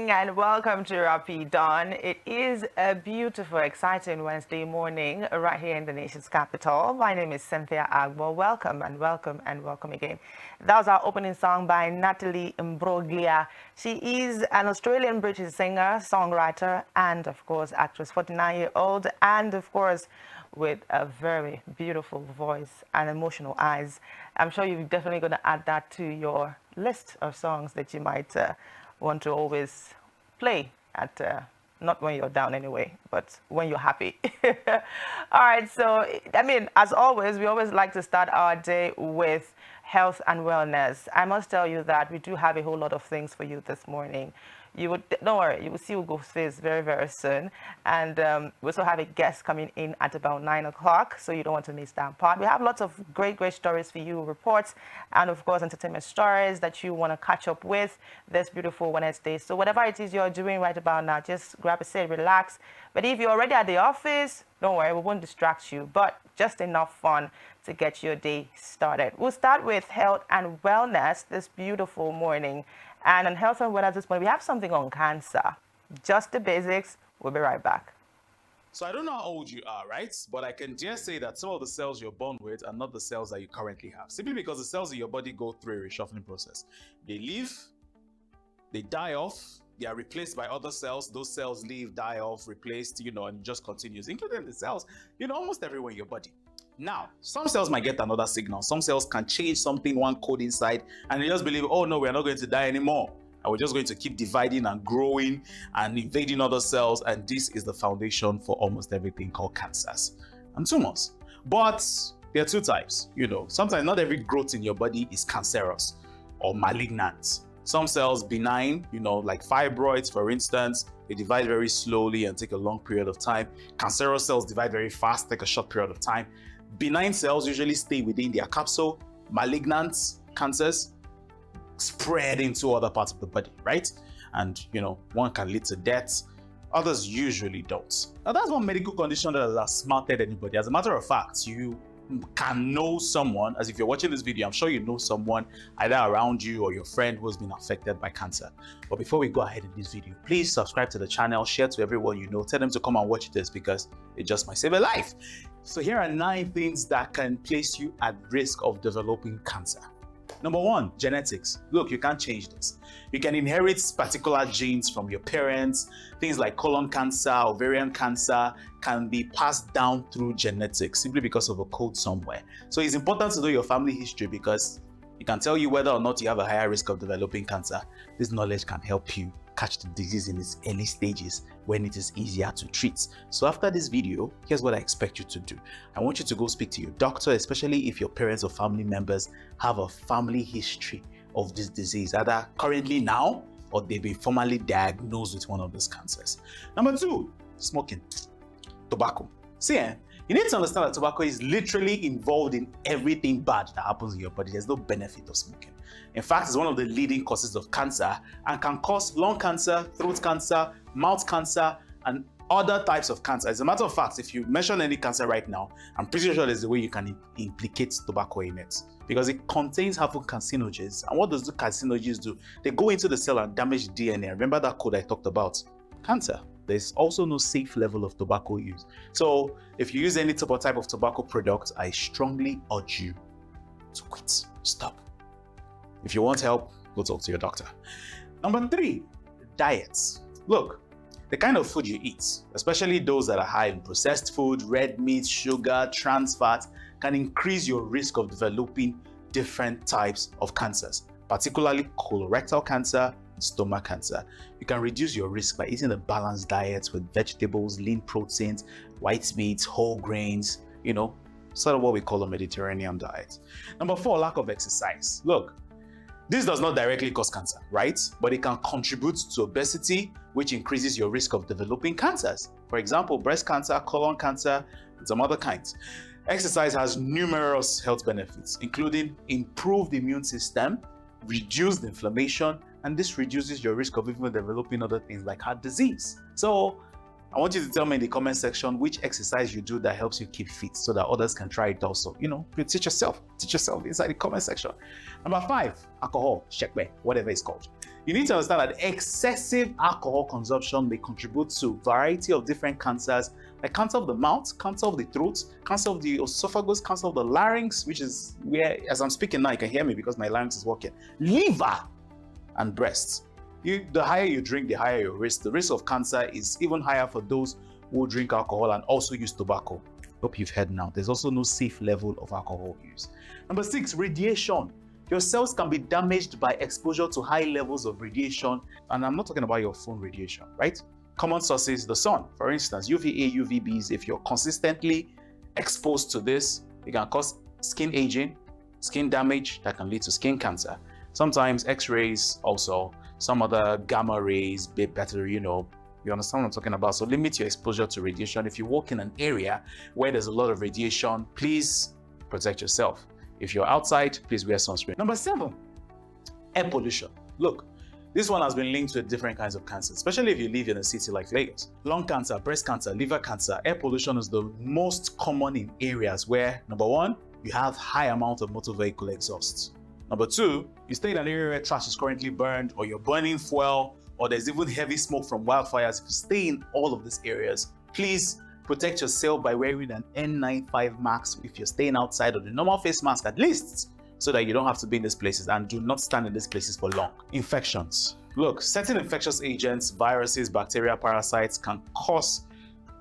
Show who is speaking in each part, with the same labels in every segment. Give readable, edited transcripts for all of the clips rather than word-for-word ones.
Speaker 1: morning and welcome to Rapid Dawn. It is a beautiful, exciting Wednesday morning right here in the nation's capital. My name is Cynthia Agbo. Welcome and welcome and welcome again. That was our opening song by Natalie Imbroglia. She is an Australian-British singer, songwriter, and of course, actress, 49-year-old, and of course, with a very beautiful voice and emotional eyes. I'm sure you're definitely going to add that to your list of songs that you might want to always play at, not when you're down anyway, but when you're happy. All right, so, I mean, as always, we always like to start our day with health and wellness. I must tell you that we do have a whole lot of things for you this morning. Don't worry, you will see Ugo's face very, very soon. And we also have a guest coming in at about 9 o'clock, so you don't want to miss that part. We have lots of great, great stories for you, reports, and of course, entertainment stories that you want to catch up with this beautiful Wednesday. So whatever it is you're doing right about now, just grab a seat, relax. But if you're already at the office, don't worry, we won't distract you, but just enough fun to get your day started. We'll start with health and wellness this beautiful morning. And on health and wellness this morning, we have something on cancer. Just the basics. We'll be right back.
Speaker 2: So I don't know how old you are, right? But I can just say that some of the cells you're born with are not the cells that you currently have. Simply because the cells in your body go through a reshuffling process. They leave, they die off, they are replaced by other cells. Those cells leave, die off, replaced, and it just continues, including the cells, almost everywhere in your body. Now, some cells might get another signal. Some cells can change something, one code inside, and they just believe, oh no, we're not going to die anymore. And we're just going to keep dividing and growing and invading other cells. And this is the foundation for almost everything called cancers and tumors. But there are two types. Sometimes not every growth in your body is cancerous or malignant. Some cells benign, like fibroids, for instance, they divide very slowly and take a long period of time. Cancerous cells divide very fast, take a short period of time. Benign cells usually stay within their capsule. Malignant cancers spread into other parts of the body, right? And, one can lead to death. Others usually don't. Now, that's one medical condition that has outsmarted anybody. As a matter of fact, you can know someone, as if you're watching this video, I'm sure you know someone either around you or your friend who has been affected by cancer. But before we go ahead in this video, please subscribe to the channel, share to everyone you know, tell them to come and watch this because it just might save a life. So here are 9 things that can place you at risk of developing cancer. Number 1, genetics. Look, you can't change this. You can inherit particular genes from your parents. Things like colon cancer, ovarian cancer can be passed down through genetics simply because of a code somewhere. So it's important to know your family history because it can tell you whether or not you have a higher risk of developing cancer. This knowledge can help you catch the disease in its early stages when it is easier to treat. So after this video, here's what I expect you to do. I want you to go speak to your doctor, especially if your parents or family members have a family history of this disease, either currently now or they've been formally diagnosed with one of these cancers. Number 2, smoking, tobacco. See, you need to understand that tobacco is literally involved in everything bad that happens in your body. There's no benefit of smoking. In fact, it's one of the leading causes of cancer and can cause lung cancer, throat cancer, mouth cancer, and other types of cancer. As a matter of fact, if you mention any cancer right now, I'm pretty sure there's a way you can implicate tobacco in it because it contains harmful carcinogens. And what does the carcinogens do? They go into the cell and damage DNA. Remember that code I talked about? Cancer. There's also no safe level of tobacco use. So if you use any type of tobacco product, I strongly urge you to quit. Stop. If you want help, go talk to your doctor. Number 3, diets. Look, the kind of food you eat, especially those that are high in processed food, red meat, sugar, trans fat, can increase your risk of developing different types of cancers, particularly colorectal cancer, stomach cancer. You can reduce your risk by eating a balanced diet with vegetables, lean proteins, white meats, whole grains, sort of what we call a Mediterranean diet. Number 4, lack of exercise. Look, this does not directly cause cancer, right? But it can contribute to obesity, which increases your risk of developing cancers. For example, breast cancer, colon cancer, and some other kinds. Exercise has numerous health benefits, including improved immune system, reduced inflammation, and this reduces your risk of even developing other things like heart disease. So I want you to tell me in the comment section which exercise you do that helps you keep fit so that others can try it also. You teach yourself inside the comment section. Number 5, alcohol, shekbe, whatever it's called. You need to understand that excessive alcohol consumption may contribute to a variety of different cancers, like cancer of the mouth, cancer of the throat, cancer of the esophagus, cancer of the larynx, which is where, as I'm speaking now, you can hear me because my larynx is working, liver, and breasts. The higher you drink, the higher your risk. The risk of cancer is even higher for those who drink alcohol and also use tobacco. Hope you've heard now. There's also no safe level of alcohol use. Number 6, radiation. Your cells can be damaged by exposure to high levels of radiation. And I'm not talking about your phone radiation, right? Common sources, the sun, for instance, UVA, UVBs. If you're consistently exposed to this, it can cause skin aging, skin damage that can lead to skin cancer. Sometimes X-rays also, some other gamma rays, better, you understand what I'm talking about. So limit your exposure to radiation. If you walk in an area where there's a lot of radiation, please protect yourself. If you're outside, please wear sunscreen. Number 7, air pollution. Look, this one has been linked to different kinds of cancer, especially if you live in a city like Lagos. Lung cancer, breast cancer, liver cancer. Air pollution is the most common in areas where, number 1, you have high amount of motor vehicle exhausts. Number 2, you stay in an area where trash is currently burned, or you're burning fuel, or there's even heavy smoke from wildfires. If you stay in all of these areas, please protect yourself by wearing an N95 mask if you're staying outside, or the normal face mask at least, so that you don't have to be in these places, and do not stand in these places for long. Infections. Look, certain infectious agents, viruses, bacteria, parasites can cause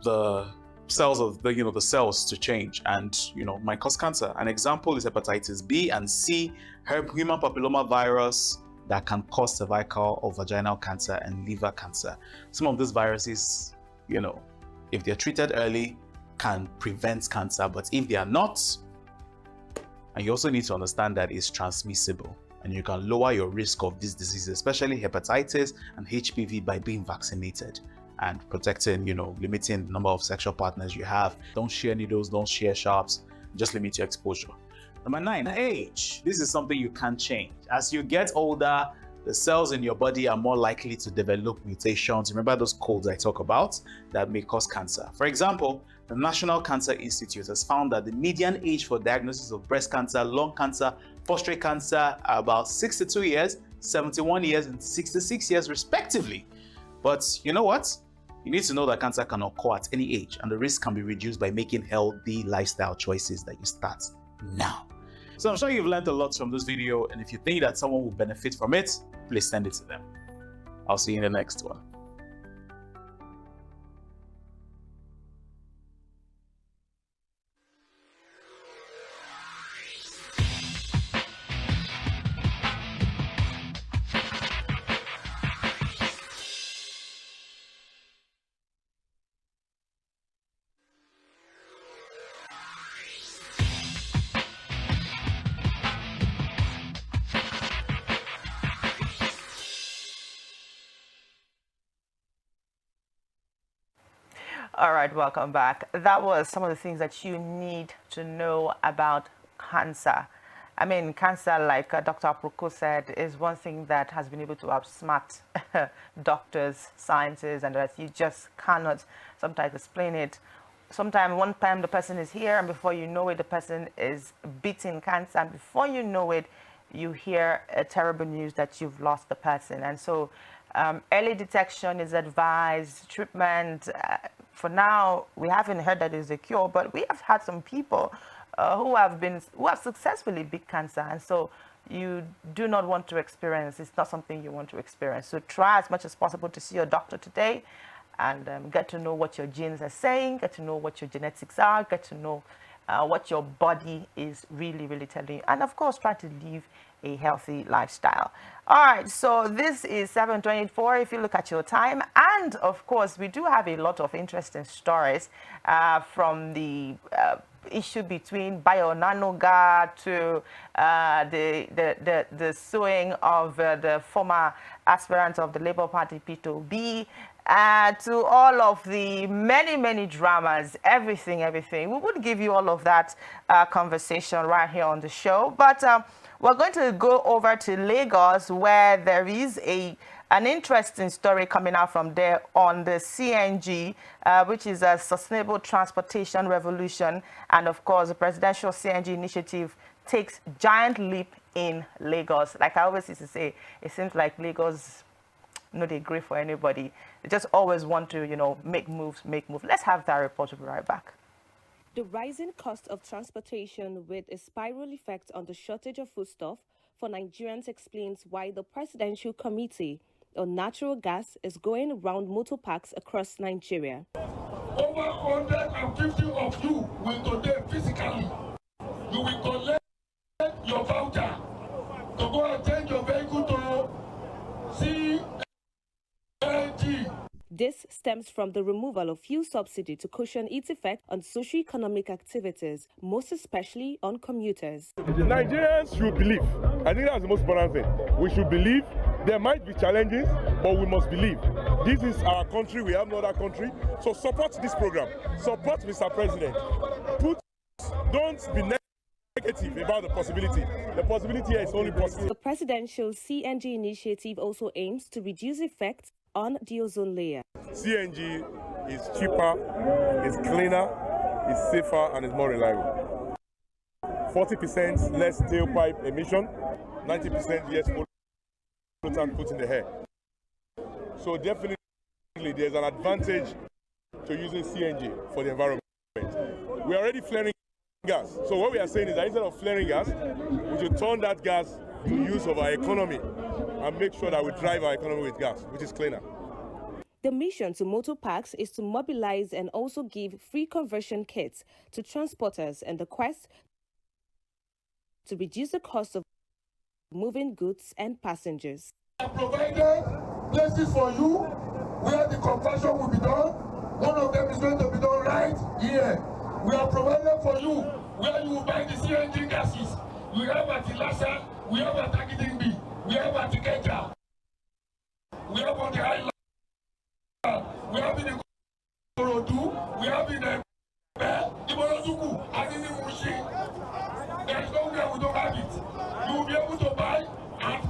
Speaker 2: the cells of the cells to change and might cause cancer. An example is hepatitis B and C, human papilloma virus that can cause cervical or vaginal cancer and liver cancer. Some of these viruses, if they're treated early, can prevent cancer, but if they are not, and you also need to understand that it's transmissible, and you can lower your risk of these diseases, especially hepatitis and HPV, by being vaccinated and protecting, limiting the number of sexual partners you have. Don't share needles, don't share sharps, just limit your exposure. Number 9, age. This is something you can't change. As you get older, the cells in your body are more likely to develop mutations. Remember those codes I talk about that may cause cancer. For example, the National Cancer Institute has found that the median age for diagnosis of breast cancer, lung cancer, prostate cancer are about 62 years, 71 years, and 66 years respectively. But you know what? You need to know that cancer can occur at any age, and the risk can be reduced by making healthy lifestyle choices that you start now. So I'm sure you've learned a lot from this video, and if you think that someone will benefit from it, please send it to them. I'll see you in the next one.
Speaker 1: All right, welcome back. That was some of the things that you need to know about cancer. I mean, cancer, like Dr. Aproko said, is one thing that has been able to outsmart doctors, scientists, and that you just cannot sometimes explain it. Sometimes one time the person is here, and before you know it, the person is beating cancer, and before you know it, you hear a terrible news that you've lost the person. And so early detection is advised. Treatment, for now, we haven't heard that there's a cure, but we have had some people who have successfully beat cancer, and so you do not want to experience. It's not something you want to experience. So try as much as possible to see your doctor today, and get to know what your genes are saying, get to know what your genetics are, get to know what your body is really telling you, and of course try to live a healthy lifestyle. All right, so this is 7:24 if you look at your time, and of course we do have a lot of interesting stories from the issue between Bayo Onanuga to the suing of the former aspirant of the Labour Party, Peter Obi, to all of the many dramas, everything. We would give you all of that conversation right here on the show, but we're going to go over to Lagos, where there is an interesting story coming out from there on the CNG, which is a Sustainable Transportation Revolution, and of course the Presidential CNG Initiative takes giant leap in Lagos. Like I always used to say, it seems like Lagos, no, they agree for anybody. They just always want to, make moves, make moves. Let's have that report. We'll be right back.
Speaker 3: The rising cost of transportation with a spiral effect on the shortage of foodstuff for Nigerians explains why the Presidential Committee on Natural Gas is going around motor parks across Nigeria.
Speaker 4: Over 150 of you will today physically, you will collect your voucher to go and change your vehicle to CNG.
Speaker 3: This stems from the removal of fuel subsidy to cushion its effect on socio-economic activities, most especially on commuters.
Speaker 5: Nigerians should believe. I think that's the most important thing. We should believe. There might be challenges, but we must believe. This is our country. We have no other country. So support this program. Support Mr. President. Don't be negative about the possibility. The possibility here is only positive.
Speaker 3: The presidential CNG initiative also aims to reduce effects on the ozone layer.
Speaker 5: CNG is cheaper, it's cleaner, it's safer, and it's more reliable. 40% less tailpipe emission, 90% less pollutant put in the air. So definitely there's an advantage to using CNG for the environment. We are already flaring gas. So what we are saying is that instead of flaring gas, we should turn that gas to use of our economy and make sure that we drive our economy with gas, which is cleaner.
Speaker 3: The mission to motor parks is to mobilize and also give free conversion kits to transporters in the quest to reduce the cost of moving goods and passengers.
Speaker 4: We have provided places for you where the conversion will be done. One of them is going to be done right here. We have provided for you where you will buy the CNG gases. We have at Ilasa, we have at Agidingbi, we have at Ikeja, we have on the island, we have in Ikorodu, we have in Iborozuku, and in Mushi. There is nowhere we don't have it. You will be able to buy at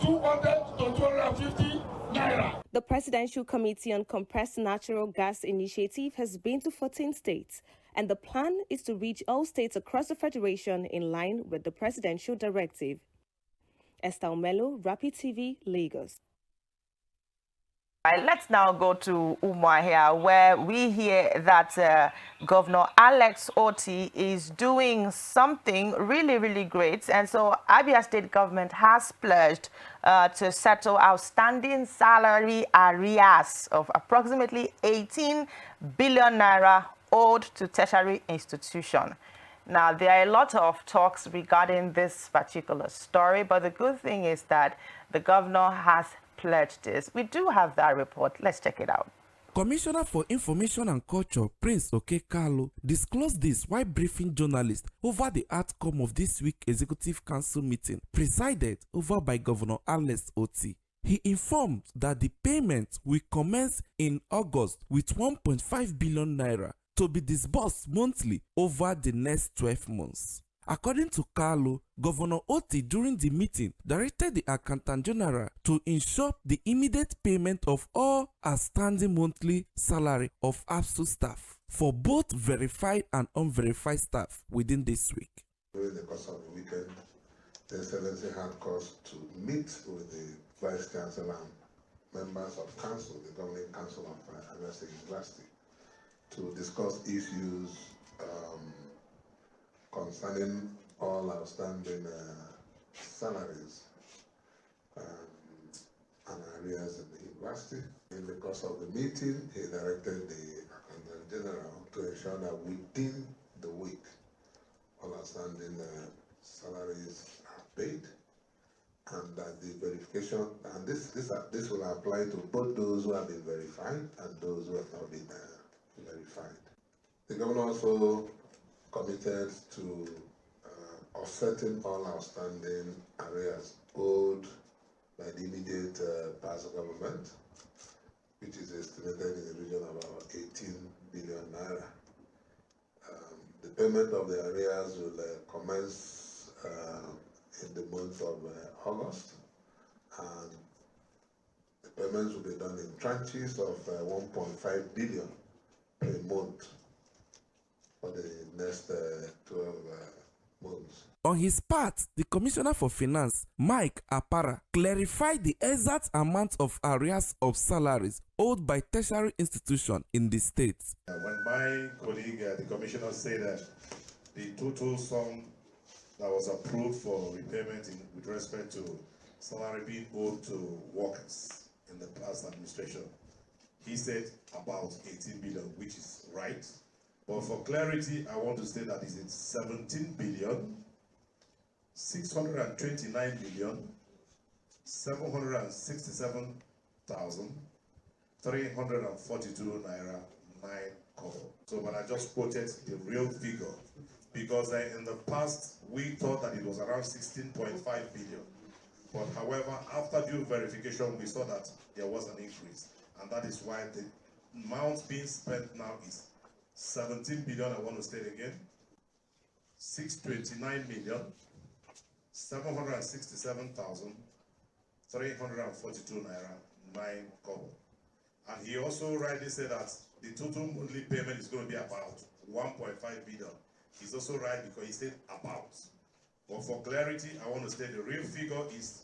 Speaker 4: 200 to 250 naira.
Speaker 3: The Presidential Committee on Compressed Natural Gas initiative has been to 14 states, and the plan is to reach all states across the Federation in line with the presidential directive. Esther Omelo, Rapid TV, Lagos.
Speaker 1: All right, let's now go to Umuahia, where we hear that Governor Alex Otti is doing something really, really great. And so Abia State government has pledged to settle outstanding salary arrears of approximately 18 billion naira owed to tertiary institution. Now, there are a lot of talks regarding this particular story, but the good thing is that the governor has pledged this. We do have that report. Let's check it out.
Speaker 6: Commissioner for Information and Culture, Prince Okekalo, disclosed this while briefing journalists over the outcome of this week's Executive Council meeting presided over by Governor Alex Otti. He informed that the payment will commence in August with 1.5 billion naira to be disbursed monthly over the next 12 months. According to Carlo, Governor Otti during the meeting directed the Accountant General to ensure the immediate payment of all outstanding monthly salary of ABSU staff for both verified and unverified staff within this week.
Speaker 7: During the course of the weekend, the Excellency had cause to meet with the Vice Chancellor and members of Council, the Governing Council of Abia State University, to discuss issues concerning all outstanding salaries and arrears in the university. In the course of the meeting, he directed the Accountant General to ensure that within the week, all outstanding salaries are paid, and that the verification, and this will apply to both those who have been verified and those who have not been verified. The governor also committed to offsetting all outstanding arrears owed by the immediate past government, which is estimated in the region of about 18 billion naira. The payment of the arrears will commence in the month of August, and the payments will be done in tranches of 1.5 billion per month for the next 12 months.
Speaker 6: On his part, the Commissioner for Finance, Mike Apara, clarified the exact amount of arrears of salaries owed by tertiary institutions in the state.
Speaker 8: When my colleague, the Commissioner, said that the total sum that was approved for repayment with respect to salary being owed to workers in the past administration, he said about 18 billion, which is right. But for clarity, I want to state that it's 17 billion 629 million 767,342 naira 9 kobo. So, but I just quoted the real figure because in the past we thought that it was around 16.5 billion. But however, after due verification, we saw that there was an increase, and that is why the amount being spent now is 17 billion. I want to state again, 629 million 767,342 naira 9 kobo. And he also rightly said that the total monthly payment is going to be about 1.5 billion. He's also right because he said about. But for clarity, I want to state the real figure is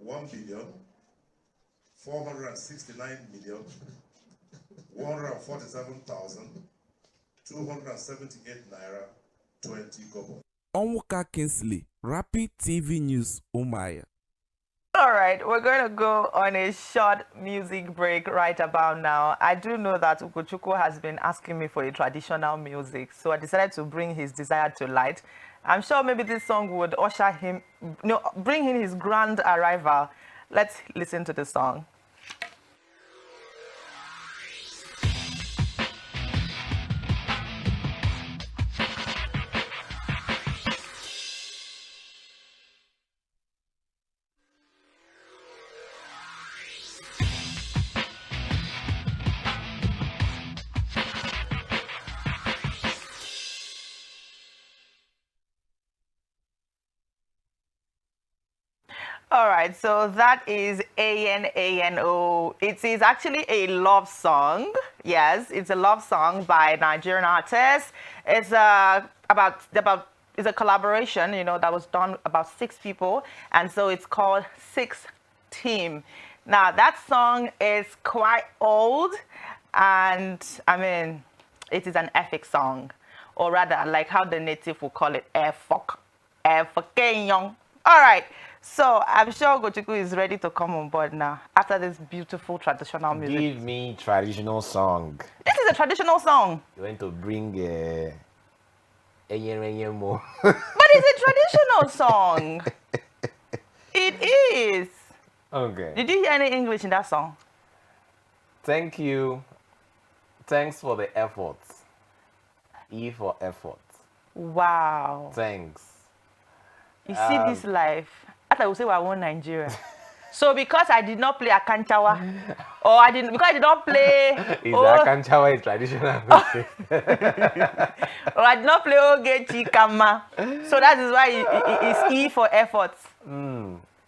Speaker 8: 1,469,147,278 naira 20 kobo.
Speaker 6: Onwuka Kingsley, Rapid TV News, Umaya.
Speaker 1: All right, we're going to go on a short music break right about now. I do know that Ugochukwu has been asking me for a traditional music, so I decided to bring his desire to light. I'm sure maybe this song would usher him, bring in his grand arrival. Let's listen to the song. All right, so that is ANANO. It is actually a love song. Yes, it's a love song by a Nigerian artist. It's it's a collaboration, that was done about 6 people, and so it's called Six Team. Now that song is quite old, and I mean, it is an epic song, or rather, like how the native will call it, All right. So I'm sure Ugochukwu is ready to come on board now after this beautiful traditional music.
Speaker 9: Give me traditional song.
Speaker 1: This is a traditional song.
Speaker 9: You want to bring Enyemo.
Speaker 1: But it's a traditional song. It is.
Speaker 9: Okay.
Speaker 1: Did you hear any English in that song?
Speaker 9: Thank you. Thanks for the efforts. E for effort.
Speaker 1: Wow.
Speaker 9: Thanks.
Speaker 1: You see this life. I thought I would say I want Nigeria. So because I did not play Akanchawa, or because I did not play
Speaker 9: Akanchawa is traditional music.
Speaker 1: or I did not play Oge Chikama. So that is why it's E for effort.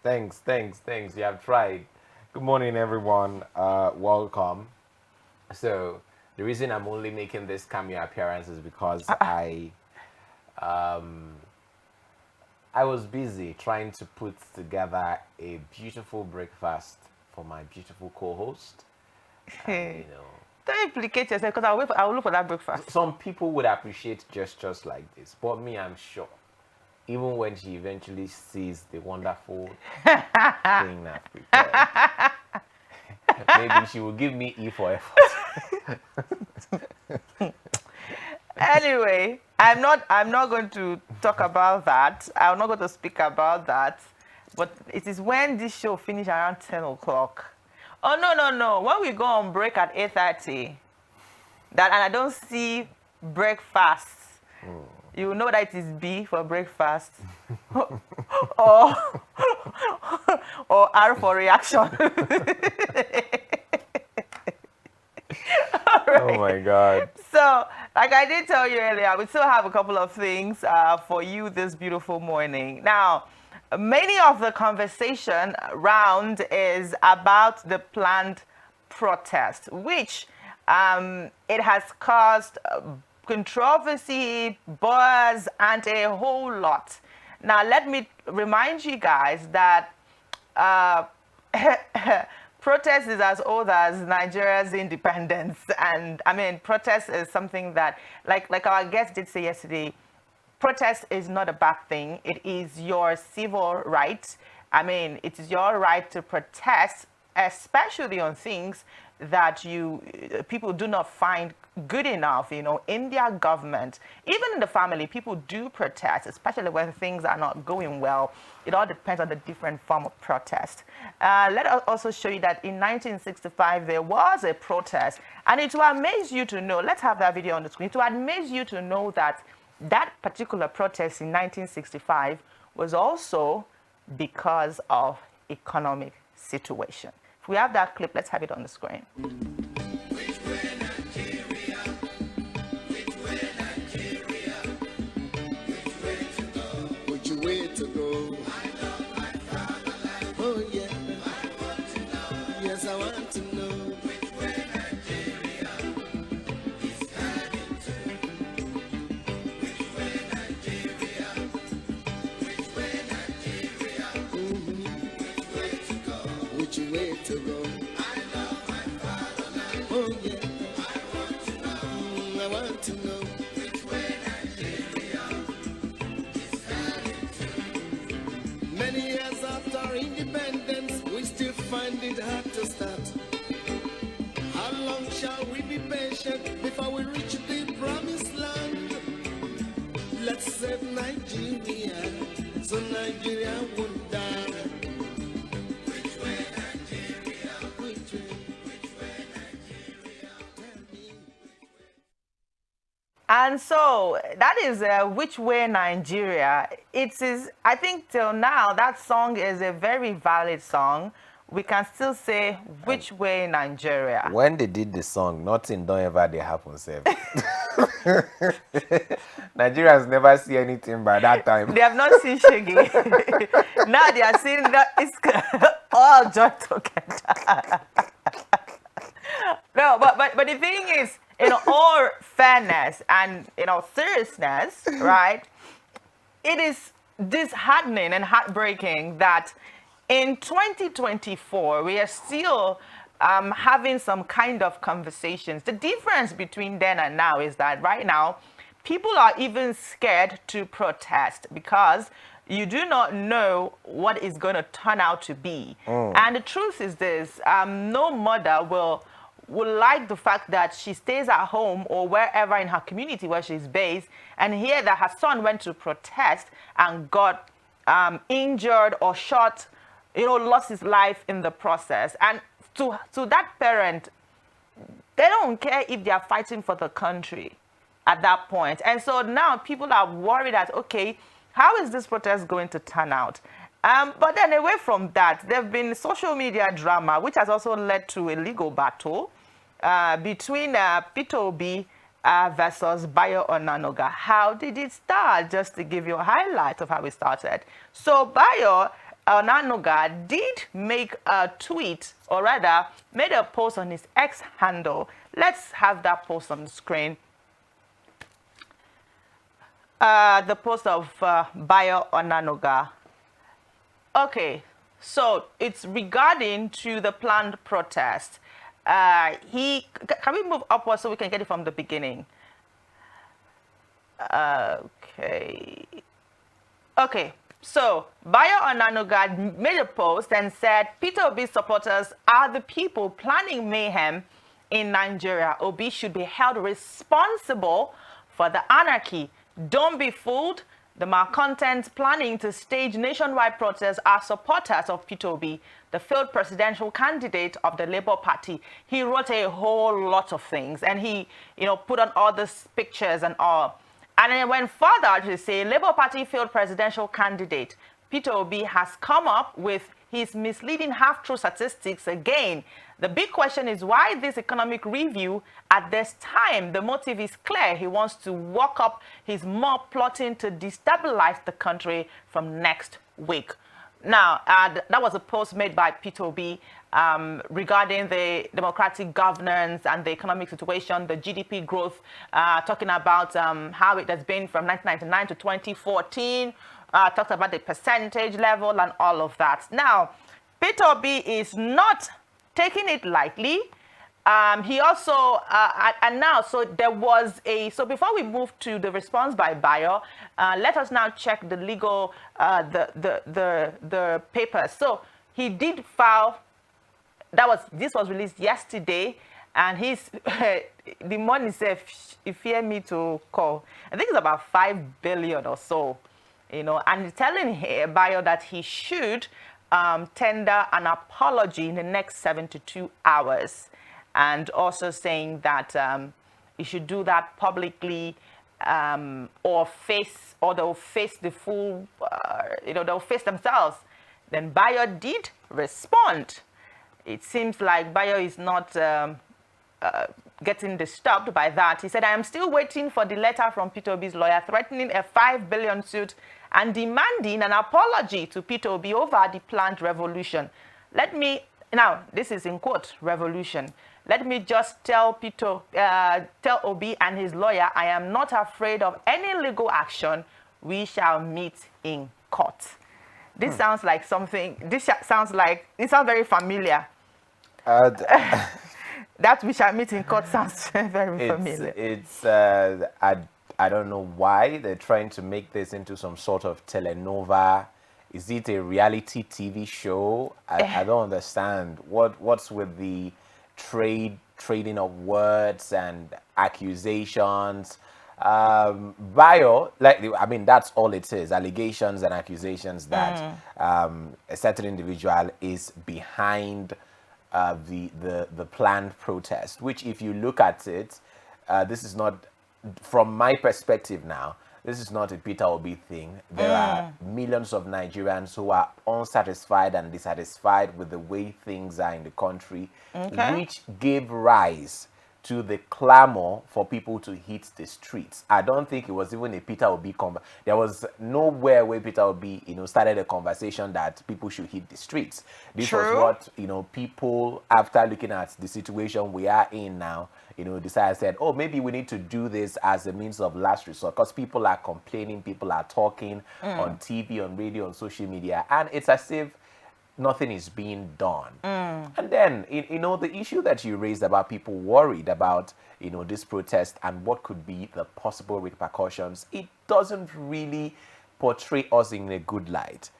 Speaker 9: Thanks. You have tried. Good morning, everyone. Welcome. So the reason I'm only making this cameo appearance is because I was busy trying to put together a beautiful breakfast for my beautiful co-host.
Speaker 1: Don't implicate yourself, because I will look for that breakfast.
Speaker 9: Some people would appreciate gestures like this, but me, I'm sure, even when she eventually sees the wonderful thing I've prepared, maybe she will give me E for effort.
Speaker 1: Anyway, I'm not going to talk about that. I'm not going to speak about that. But it is when this show finishes around 10 o'clock. Oh, no. When we go on break at 8:30, and I don't see breakfast, you know that it is B for breakfast. or R for reaction. Right.
Speaker 9: Oh my God.
Speaker 1: So, like I did tell you earlier, we still have a couple of things for you this beautiful morning. Now, many of the conversation around is about the planned protest, which it has caused controversy, buzz, and a whole lot. Now, let me remind you guys that protest is as old as Nigeria's independence. And I mean, protest is something that, like our guest did say yesterday, protest is not a bad thing. It is your civil right. I mean, it is your right to protest, especially on things that people do not find good enough, in their government. Even in the family, people do protest, especially when things are not going well. It all depends on the different form of protest. Let us also show you that in 1965, there was a protest. And it will amaze you to know, let's have that video on the screen, it will amaze you to know that that particular protest in 1965 was also because of economic situation. If we have that clip, let's have it on the screen.
Speaker 10: Many years after independence, we still find it hard to start. How long shall we be patient before we reach the promised land? Let's save Nigeria, so Nigeria won't die. Which way Nigeria? Which way Nigeria? Tell me.
Speaker 1: And so that is Which Way Nigeria. It is, I think till now, that song is a very valid song. We can still say Which Way Nigeria.
Speaker 9: When they did the song, nothing don't ever they happen, save. Nigerians never see anything by that time.
Speaker 1: They have not seen Shaggy. Now they are seeing that it's all joy together. No, but the thing is, in all fairness and seriousness, right? It is disheartening and heartbreaking that in 2024 we are still having some kind of conversations. The difference between then and now is that right now people are even scared to protest because you do not know what is going to turn out to be. And the truth is this: no mother will like the fact that she stays at home or wherever in her community where she's based and hear that her son went to protest and got injured or shot, lost his life in the process. And to that parent, they don't care if they are fighting for the country at that point. And so now people are worried that, okay, how is this protest going to turn out? But then away from that, there have been social media drama, which has also led to a legal battle between Peter Obi versus Bayo Onanuga. How did it start? Just to give you a highlight of how it started. So Bayo Onanuga did make a tweet, or rather made a post on his X handle. Let's have that post on the screen. The post of Bayo Onanuga. Okay, so it's regarding to the planned protest. Can we move upwards so we can get it from the beginning? Okay, so Bayo Onanuga made a post and said Peter Obi's supporters are the people planning mayhem in Nigeria. Obi should be held responsible for the anarchy. Don't be fooled. The malcontents planning to stage nationwide protests are supporters of Peter Obi, the failed presidential candidate of the Labour Party. He wrote a whole lot of things, and he, put on all these pictures and all. And then went further to say Labour Party failed presidential candidate. Peter Obi has come up with his misleading half-true statistics again. The big question is why this economic review at this time? The motive is clear. He wants to walk up his mob plotting to destabilize the country from next week. Now, that was a post made by Peter Obi regarding the democratic governance and the economic situation, the GDP growth, talking about how it has been from 1999 to 2014. talked about the percentage level and all of that. Now, Peter Obi is not taking it lightly. He also announced, so there was so before we move to the response by Bayo, let us now check the legal, the papers. So he did file, this was released yesterday, and the money said, if you hear me to call, I think it's about 5 billion or so, and he's telling Bayo that he should tender an apology in the next 72 hours. And also saying that you should do that publicly, or they'll face the full, they'll face themselves. Then Bayo did respond. It seems like Bayo is not getting disturbed by that. He said, I am still waiting for the letter from Peter Obi's lawyer threatening a 5 billion suit and demanding an apology to Peter Obi over the planned revolution. Now, this is in quote, revolution. Let me just tell Obi and his lawyer, I am not afraid of any legal action. We shall meet in court. This sounds like something, it sounds very familiar. That we shall meet in court sounds very familiar.
Speaker 9: I don't know why they're trying to make this into some sort of telenova. Is it a reality TV show? I don't understand. What's with the trading of words and accusations? Bayo, that's all it is, allegations and accusations that a certain individual is behind the planned protest, which if you look at it, this is not, from my perspective now, this is not a Peter Obi thing. There are millions of Nigerians who are unsatisfied and dissatisfied with the way things are in the country, which gave rise to the clamor for people to hit the streets. I don't think it was even a Peter Obi there was nowhere where Peter Obi, started a conversation that people should hit the streets. This was what, people, after looking at the situation we are in now, said, oh, maybe we need to do this as a means of last resort, because people are complaining, people are talking on TV, on radio, on social media, and it's as if nothing is being done. And then, the issue that you raised about people worried about, this protest and what could be the possible repercussions, it doesn't really portray us in a good light.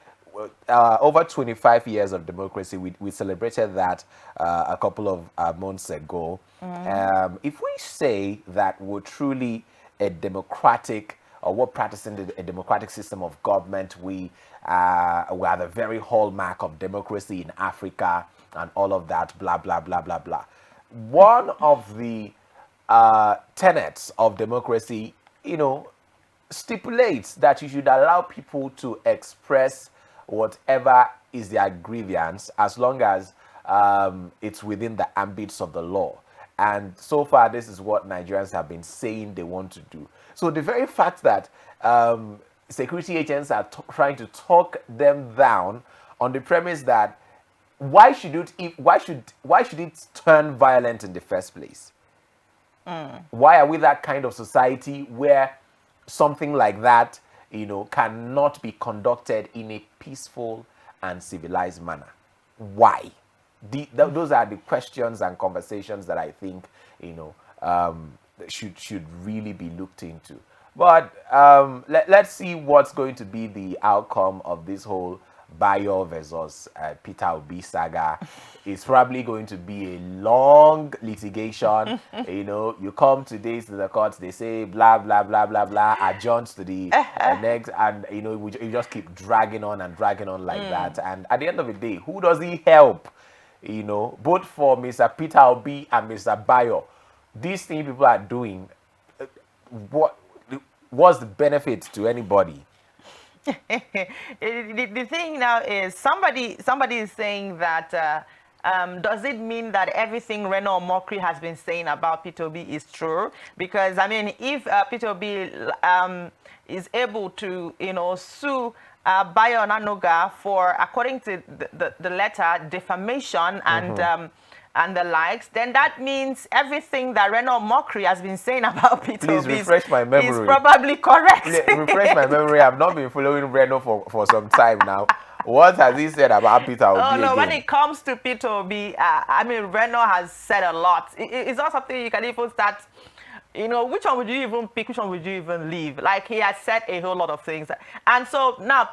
Speaker 9: Over 25 years of democracy, we celebrated that a couple of months ago. If we say that we're truly a democratic, or we're practicing a democratic system of government, we are the very hallmark of democracy in Africa and all of that, blah, blah, blah, blah, blah. One of the tenets of democracy, stipulates that you should allow people to express whatever is their grievance, as long as it's within the ambits of the law. And so far, this is what Nigerians have been saying they want to do. So the very fact that security agents are trying to talk them down on the premise that why should it turn violent in the first place? Why are we that kind of society where something like that, cannot be conducted in a peaceful and civilized manner? Why? Those are the questions and conversations that I think, should really be looked into. But let's see what's going to be the outcome of this whole Bayo versus Peter Obi saga. It's probably going to be a long litigation. You come today to the courts, they say blah blah blah blah blah, adjourns to the next, and you just keep dragging on and dragging on like that. And at the end of the day, who does he help? Both for Mr. Peter Obi and Mr. Bayo, these things people are doing, what's the benefit to anybody?
Speaker 1: The thing now is somebody is saying that does it mean that everything Reno Omokri has been saying about Peter Obi is true? Because if Peter Obi is able to sue Bayo Onanuga for, according to the letter, defamation and and the likes, then that means everything that Reno Mokri has been saying about Peter
Speaker 9: Please
Speaker 1: Obi
Speaker 9: refresh my memory.
Speaker 1: is probably correct.
Speaker 9: Refresh my memory. I've not been following Reno for some time now. What has he said about Peter Obi?
Speaker 1: Oh no,
Speaker 9: again?
Speaker 1: when it comes to Peter Obi, I mean, Reno has said a lot. It's not something you can even start, you know, which one would you even pick, which one would you even leave? Like, he has said a whole lot of things. And so now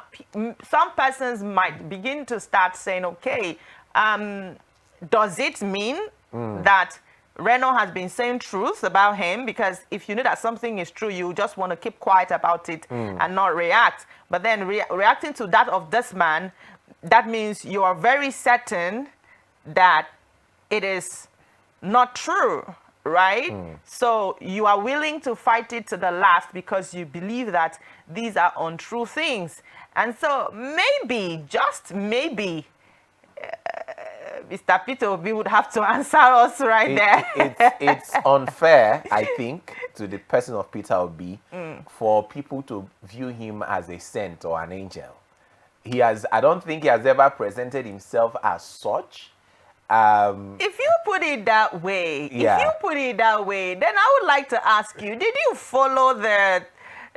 Speaker 1: some persons might begin to start saying, okay, does it mean that Reno has been saying truth about him? Because if you know that something is true, you just want to keep quiet about it and not react. But then reacting to that of this man, that means you are very certain that it is not true, right? So you are willing to fight it to the last because you believe that these are untrue things. And so maybe, just maybe, Mr. Peter Obi would have to answer us there.
Speaker 9: It's unfair, I think, to the person of Peter Obi for people to view him as a saint or an angel. I don't think he has ever presented himself as such.
Speaker 1: If you put it that way, then I would like to ask you, did you follow the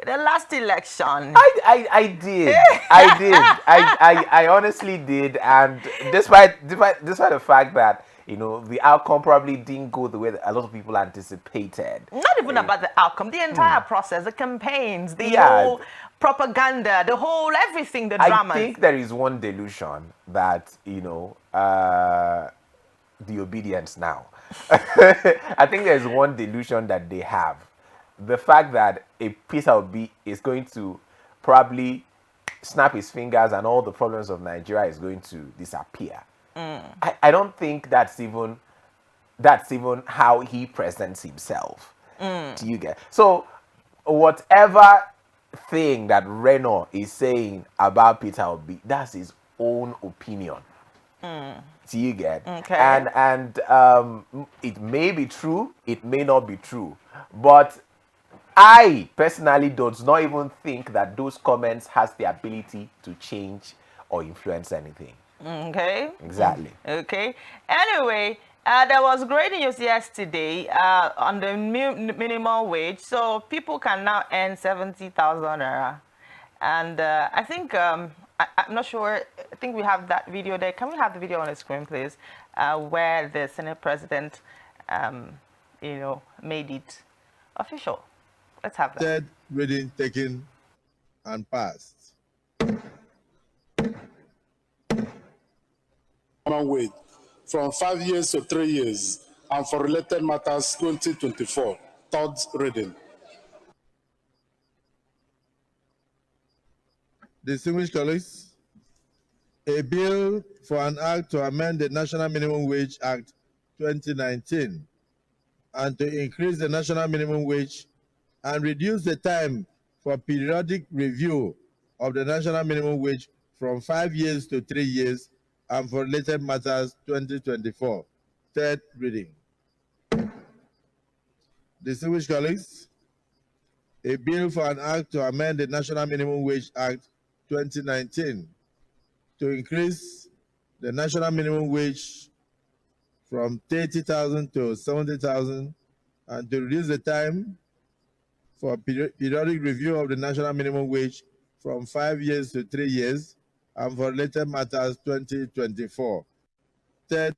Speaker 1: last election?
Speaker 9: I did. I did. I honestly did. And despite the fact that, you know, the outcome probably didn't go the way that a lot of people anticipated.
Speaker 1: Not even about the outcome, the entire process, the campaigns, the whole propaganda, the whole everything, the drama.
Speaker 9: I think there is one delusion that, you know, the obedience now. I think there's one delusion that they have. The fact that a Peter Obi is going to probably snap his fingers and all the problems of Nigeria is going to disappear. I don't think that's even how he presents himself. Do you get? So whatever thing that Reno is saying about Peter Obi, that's his own opinion. Do you get?
Speaker 1: Okay.
Speaker 9: And it may be true, it may not be true, but I personally do not even think that those comments has the ability to change or influence anything.
Speaker 1: Okay.
Speaker 9: Exactly.
Speaker 1: Okay. Anyway, there was great news yesterday on the minimum wage. So people can now earn 70,000 naira. And I think, I'm not sure, I think we have that video there. Can we have the video on the screen, please? Where the Senate President, you know, made it official. Let's have that.
Speaker 11: Third reading taken and passed. Wait from 5 years to 3 years, and for related matters 2024. Third reading. Distinguished colleagues, a bill for an act to amend the National Minimum Wage Act 2019 and to increase the national minimum wage and reduce the time for periodic review of the national minimum wage from 5 years to 3 years, and for related matters 2024. Third reading. Distinguished colleagues, a bill for an act to amend the National Minimum Wage Act 2019 to increase the national minimum wage from 30,000 to 70,000 and to reduce the time for periodic review of the national minimum wage from 5 years to 3 years, and for related matters 2024. Third.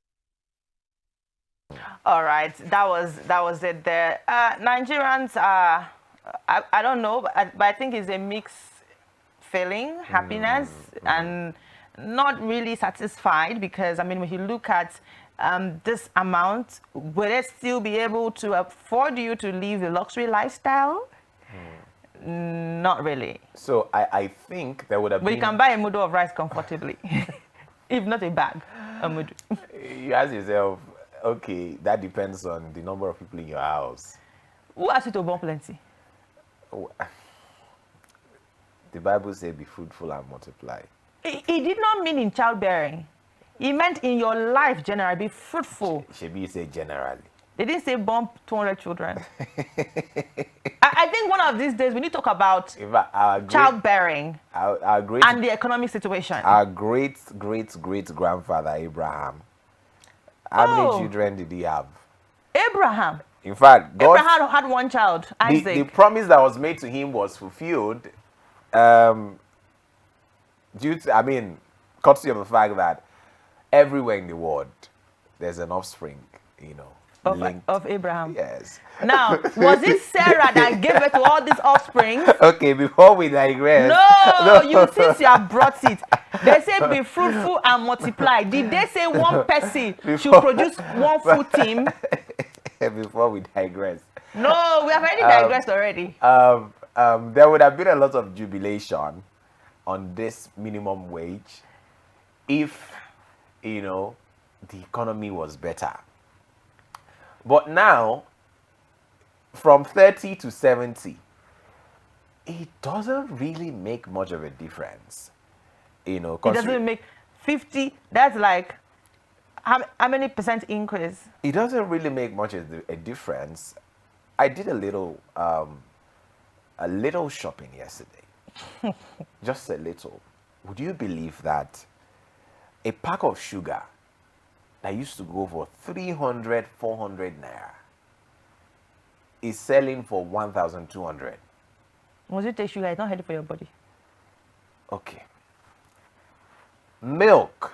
Speaker 1: All right, that was it there. Nigerians are, I don't know, but I think it's a mixed feeling, happiness, and not really satisfied, because, I mean, when you look at this amount, will it still be able to afford you to live a luxury lifestyle? Not really.
Speaker 9: So I think there would have been...
Speaker 1: We can buy a mudu of rice comfortably, if not a bag, a mudu.
Speaker 9: You ask yourself, okay, that depends on the number of people in your house.
Speaker 1: Who asked you to born plenty?
Speaker 9: Oh, the Bible says, be fruitful and multiply.
Speaker 1: It did not mean in childbearing. It meant in your life generally, be fruitful.
Speaker 9: Should say generally.
Speaker 1: They didn't say born 200 children. I think one of these days we need to talk about childbearing and the economic situation.
Speaker 9: Our great-great-great-grandfather Abraham How many children did he have?
Speaker 1: Abraham.
Speaker 9: In fact, God,
Speaker 1: Abraham had one child, Isaac.
Speaker 9: the promise that was made to him was fulfilled due to, I mean, courtesy of the fact that everywhere in the world there's an offspring, you know,
Speaker 1: of Abraham.
Speaker 9: Yes.
Speaker 1: Now, was it Sarah that gave birth to all these offspring?
Speaker 9: Okay, before we digress.
Speaker 1: No, since you have brought it. They say be fruitful and multiply. Did they say one person should produce one full team?
Speaker 9: Before we digress.
Speaker 1: No, we have already digressed already.
Speaker 9: There would have been a lot of jubilation on this minimum wage if, you know, the economy was better. But now, from 30 to 70, it doesn't really make much of a difference. You know,
Speaker 1: it doesn't make 50, that's like, how many percent increase?
Speaker 9: It doesn't really make much of a difference. I did a little shopping yesterday. Just a little. Would you believe that a pack of sugar that used to go for 300, 400 naira is selling for 1,200?
Speaker 1: Was it take sugar? It's not healthy for your body.
Speaker 9: Okay. Milk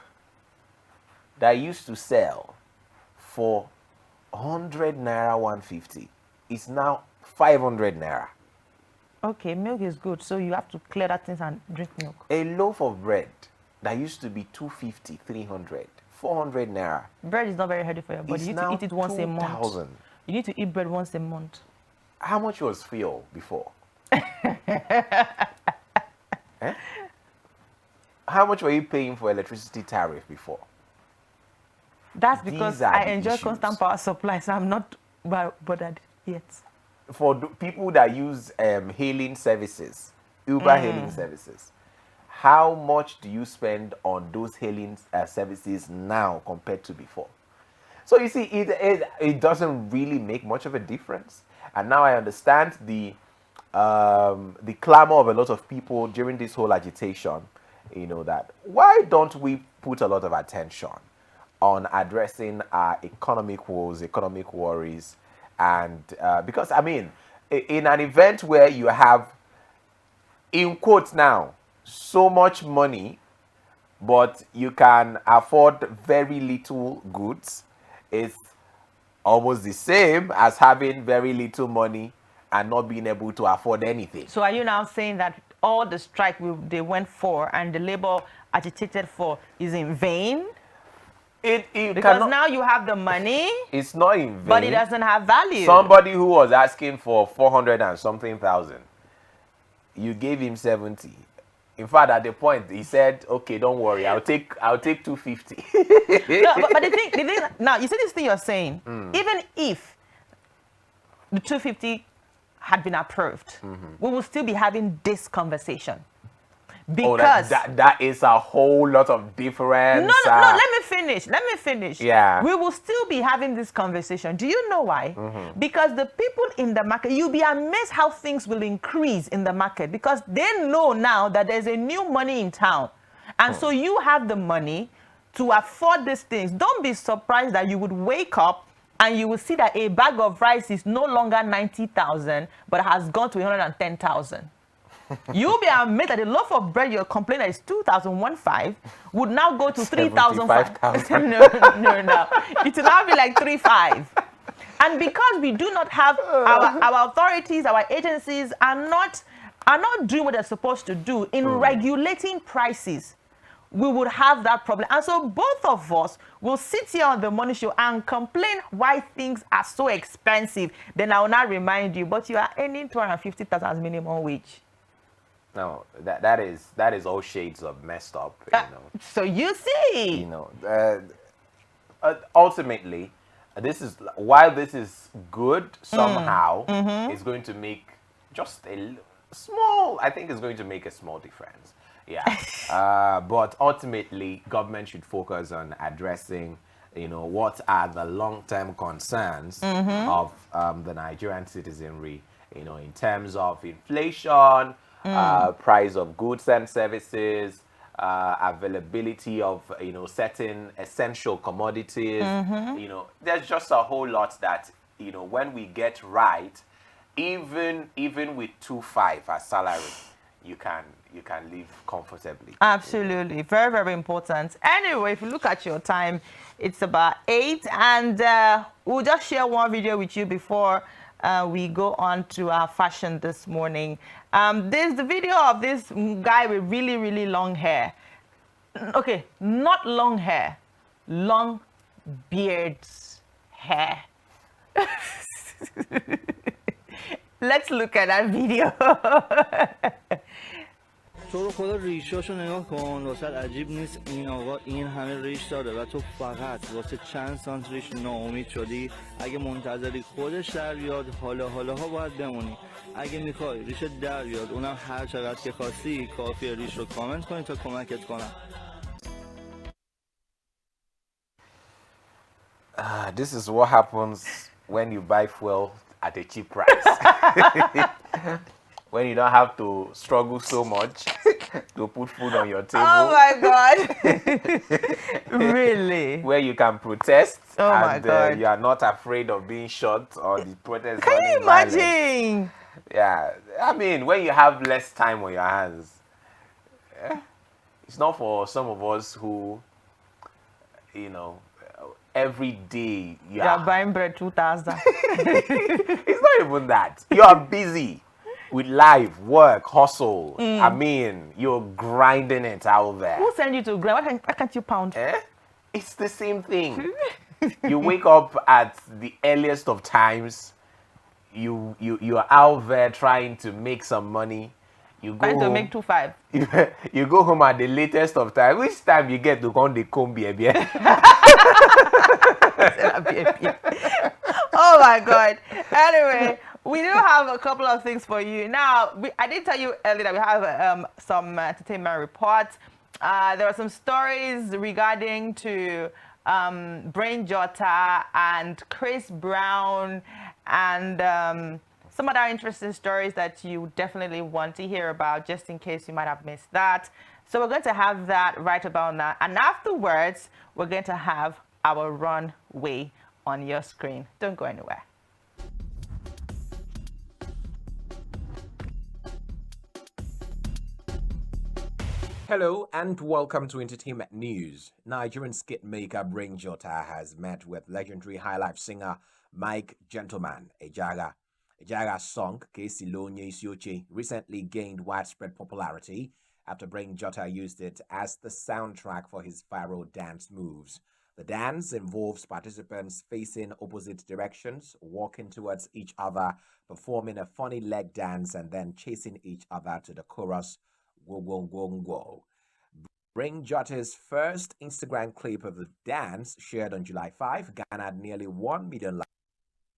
Speaker 9: that used to sell for 100 naira, 150 is now 500 naira.
Speaker 1: Okay, milk is good, so you have to clear that things and drink milk.
Speaker 9: A loaf of bread that used to be 250, 300, 400 naira.
Speaker 1: Bread is not very healthy for your body. You need to eat it once a month. You need to eat bread once a month.
Speaker 9: How much was fuel before? Eh? How much were you paying for electricity tariff before?
Speaker 1: That's because I enjoy constant power supply, so I'm not bothered yet.
Speaker 9: For people that use hailing services, Uber hailing services, how much do you spend on those hailing services now compared to before? So you see, it doesn't really make much of a difference. And now I understand the clamor of a lot of people during this whole agitation. You know, that why don't we put a lot of attention on addressing our economic woes, economic worries, and because I mean, in an event where you have, in quotes now, so much money, but you can afford very little goods, it's almost the same as having very little money and not being able to afford anything.
Speaker 1: So are you now saying that all the strike they went for and the labor agitated for is in vain? Because now you have the money.
Speaker 9: It's not in vain.
Speaker 1: But it doesn't have value.
Speaker 9: Somebody who was asking for 400 and something thousand, you gave him 70. In fact, at the point he said, "Okay, don't worry, I'll take 250."
Speaker 1: No, but the thing now, you see this thing you're saying. Even if the 250 had been approved, we will still be having this conversation. Because
Speaker 9: that is a whole lot of difference.
Speaker 1: No, let me finish.
Speaker 9: Yeah.
Speaker 1: We will still be having this conversation. Do you know why? Because the people in the market, you'll be amazed how things will increase in the market because they know now that there's a new money in town. And so you have the money to afford these things. Don't be surprised that you would wake up and you will see that a bag of rice is no longer 90,000, but has gone to 110,000. You'll be amazed that the loaf of bread you're complaining that is 2,015 would now go to 3,500. No. It will now be like 3,500. And because we do not have our authorities, our agencies are not doing what they're supposed to do in regulating prices, we would have that problem. And so both of us will sit here on the Money Show and complain why things are so expensive. Then I will not remind you, but you are earning 250,000 as minimum wage.
Speaker 9: No, that is all shades of messed up. You know.
Speaker 1: So you see,
Speaker 9: you know, ultimately, while this is good somehow, it's going to make just a small. I think it's going to make a small difference. Yeah, but ultimately, government should focus on addressing, you know, what are the long-term concerns of the Nigerian citizenry. You know, in terms of inflation. Price of goods and services, availability of certain essential commodities. There's just a whole lot that when we get right, even with 2.5 as salary, you can live comfortably.
Speaker 1: Absolutely, very, very important. Anyway, if you look at your time, it's about 8, and we'll just share one video with you before we go on to our fashion this morning. There's the video of this guy with really, really long hair. Okay, not long hair, long beards hair. Let's look at that video.
Speaker 12: تو رو خدا ریشاشو نگاه کن، واسه عجیب نیست این آقا این همه ریش داره و تو فقط واسه چند سانت ریش ناامید شدی. اگه منتظری خودش در بیاد حالا ها باید بمونی. اگه میخوای ریش در بیاد اونم هر چقدر که خواستی، کافیه ریش رو کامنت کنی تا کمکت کنم.
Speaker 9: This is what happens when you buy fuel at a cheap price. When you don't have to struggle so much to put food on your table.
Speaker 1: Oh my God. Really?
Speaker 9: Where you can protest
Speaker 1: and
Speaker 9: you are not afraid of being shot or the protest.
Speaker 1: Can you imagine?
Speaker 9: Yeah, I mean, when you have less time on your hands, it's not for some of us who, every day
Speaker 1: you are buying bread 2,000.
Speaker 9: It's not even that. You are busy with life, work, hustle. I mean, you're grinding it out there.
Speaker 1: Who sent you to grind? Why can't you pound?
Speaker 9: It's the same thing. You wake up at the earliest of times. You are out there trying to make some money. You go
Speaker 1: trying to
Speaker 9: home,
Speaker 1: make 2.5.
Speaker 9: You go home at the latest of time. Which time you get to come the comb baby?
Speaker 1: Oh my God. Anyway, we do have a couple of things for you. Now, I did tell you earlier that we have some entertainment reports. There are some stories regarding to Brain Jotta and Chris Brown and some other interesting stories that you definitely want to hear about, just in case you might have missed that. So we're going to have that right about now. And afterwards, we're going to have our runway on your screen. Don't go anywhere.
Speaker 9: Hello and welcome to Entertainment News. Nigerian skit maker Brain Jotta has met with legendary highlife singer Mike Gentleman Ejaga. Ejaga's song Kesi Lonye Isioche recently gained widespread popularity after Brain Jotta used it as the soundtrack for his viral dance moves. The dance involves participants facing opposite directions, walking towards each other, performing a funny leg dance, and then chasing each other to the chorus, "Wo wo wo wo." Brain Jotta's first Instagram clip of the dance, shared on July 5, garnered nearly 1 million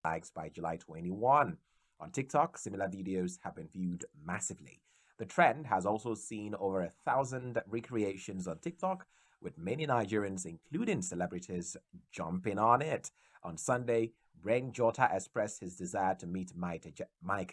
Speaker 9: likes by July 21. On TikTok, similar videos have been viewed massively. The trend has also seen over 1,000 recreations on TikTok, with many Nigerians, including celebrities, jumping on it. On Sunday, Brain Jotta expressed his desire to meet Mike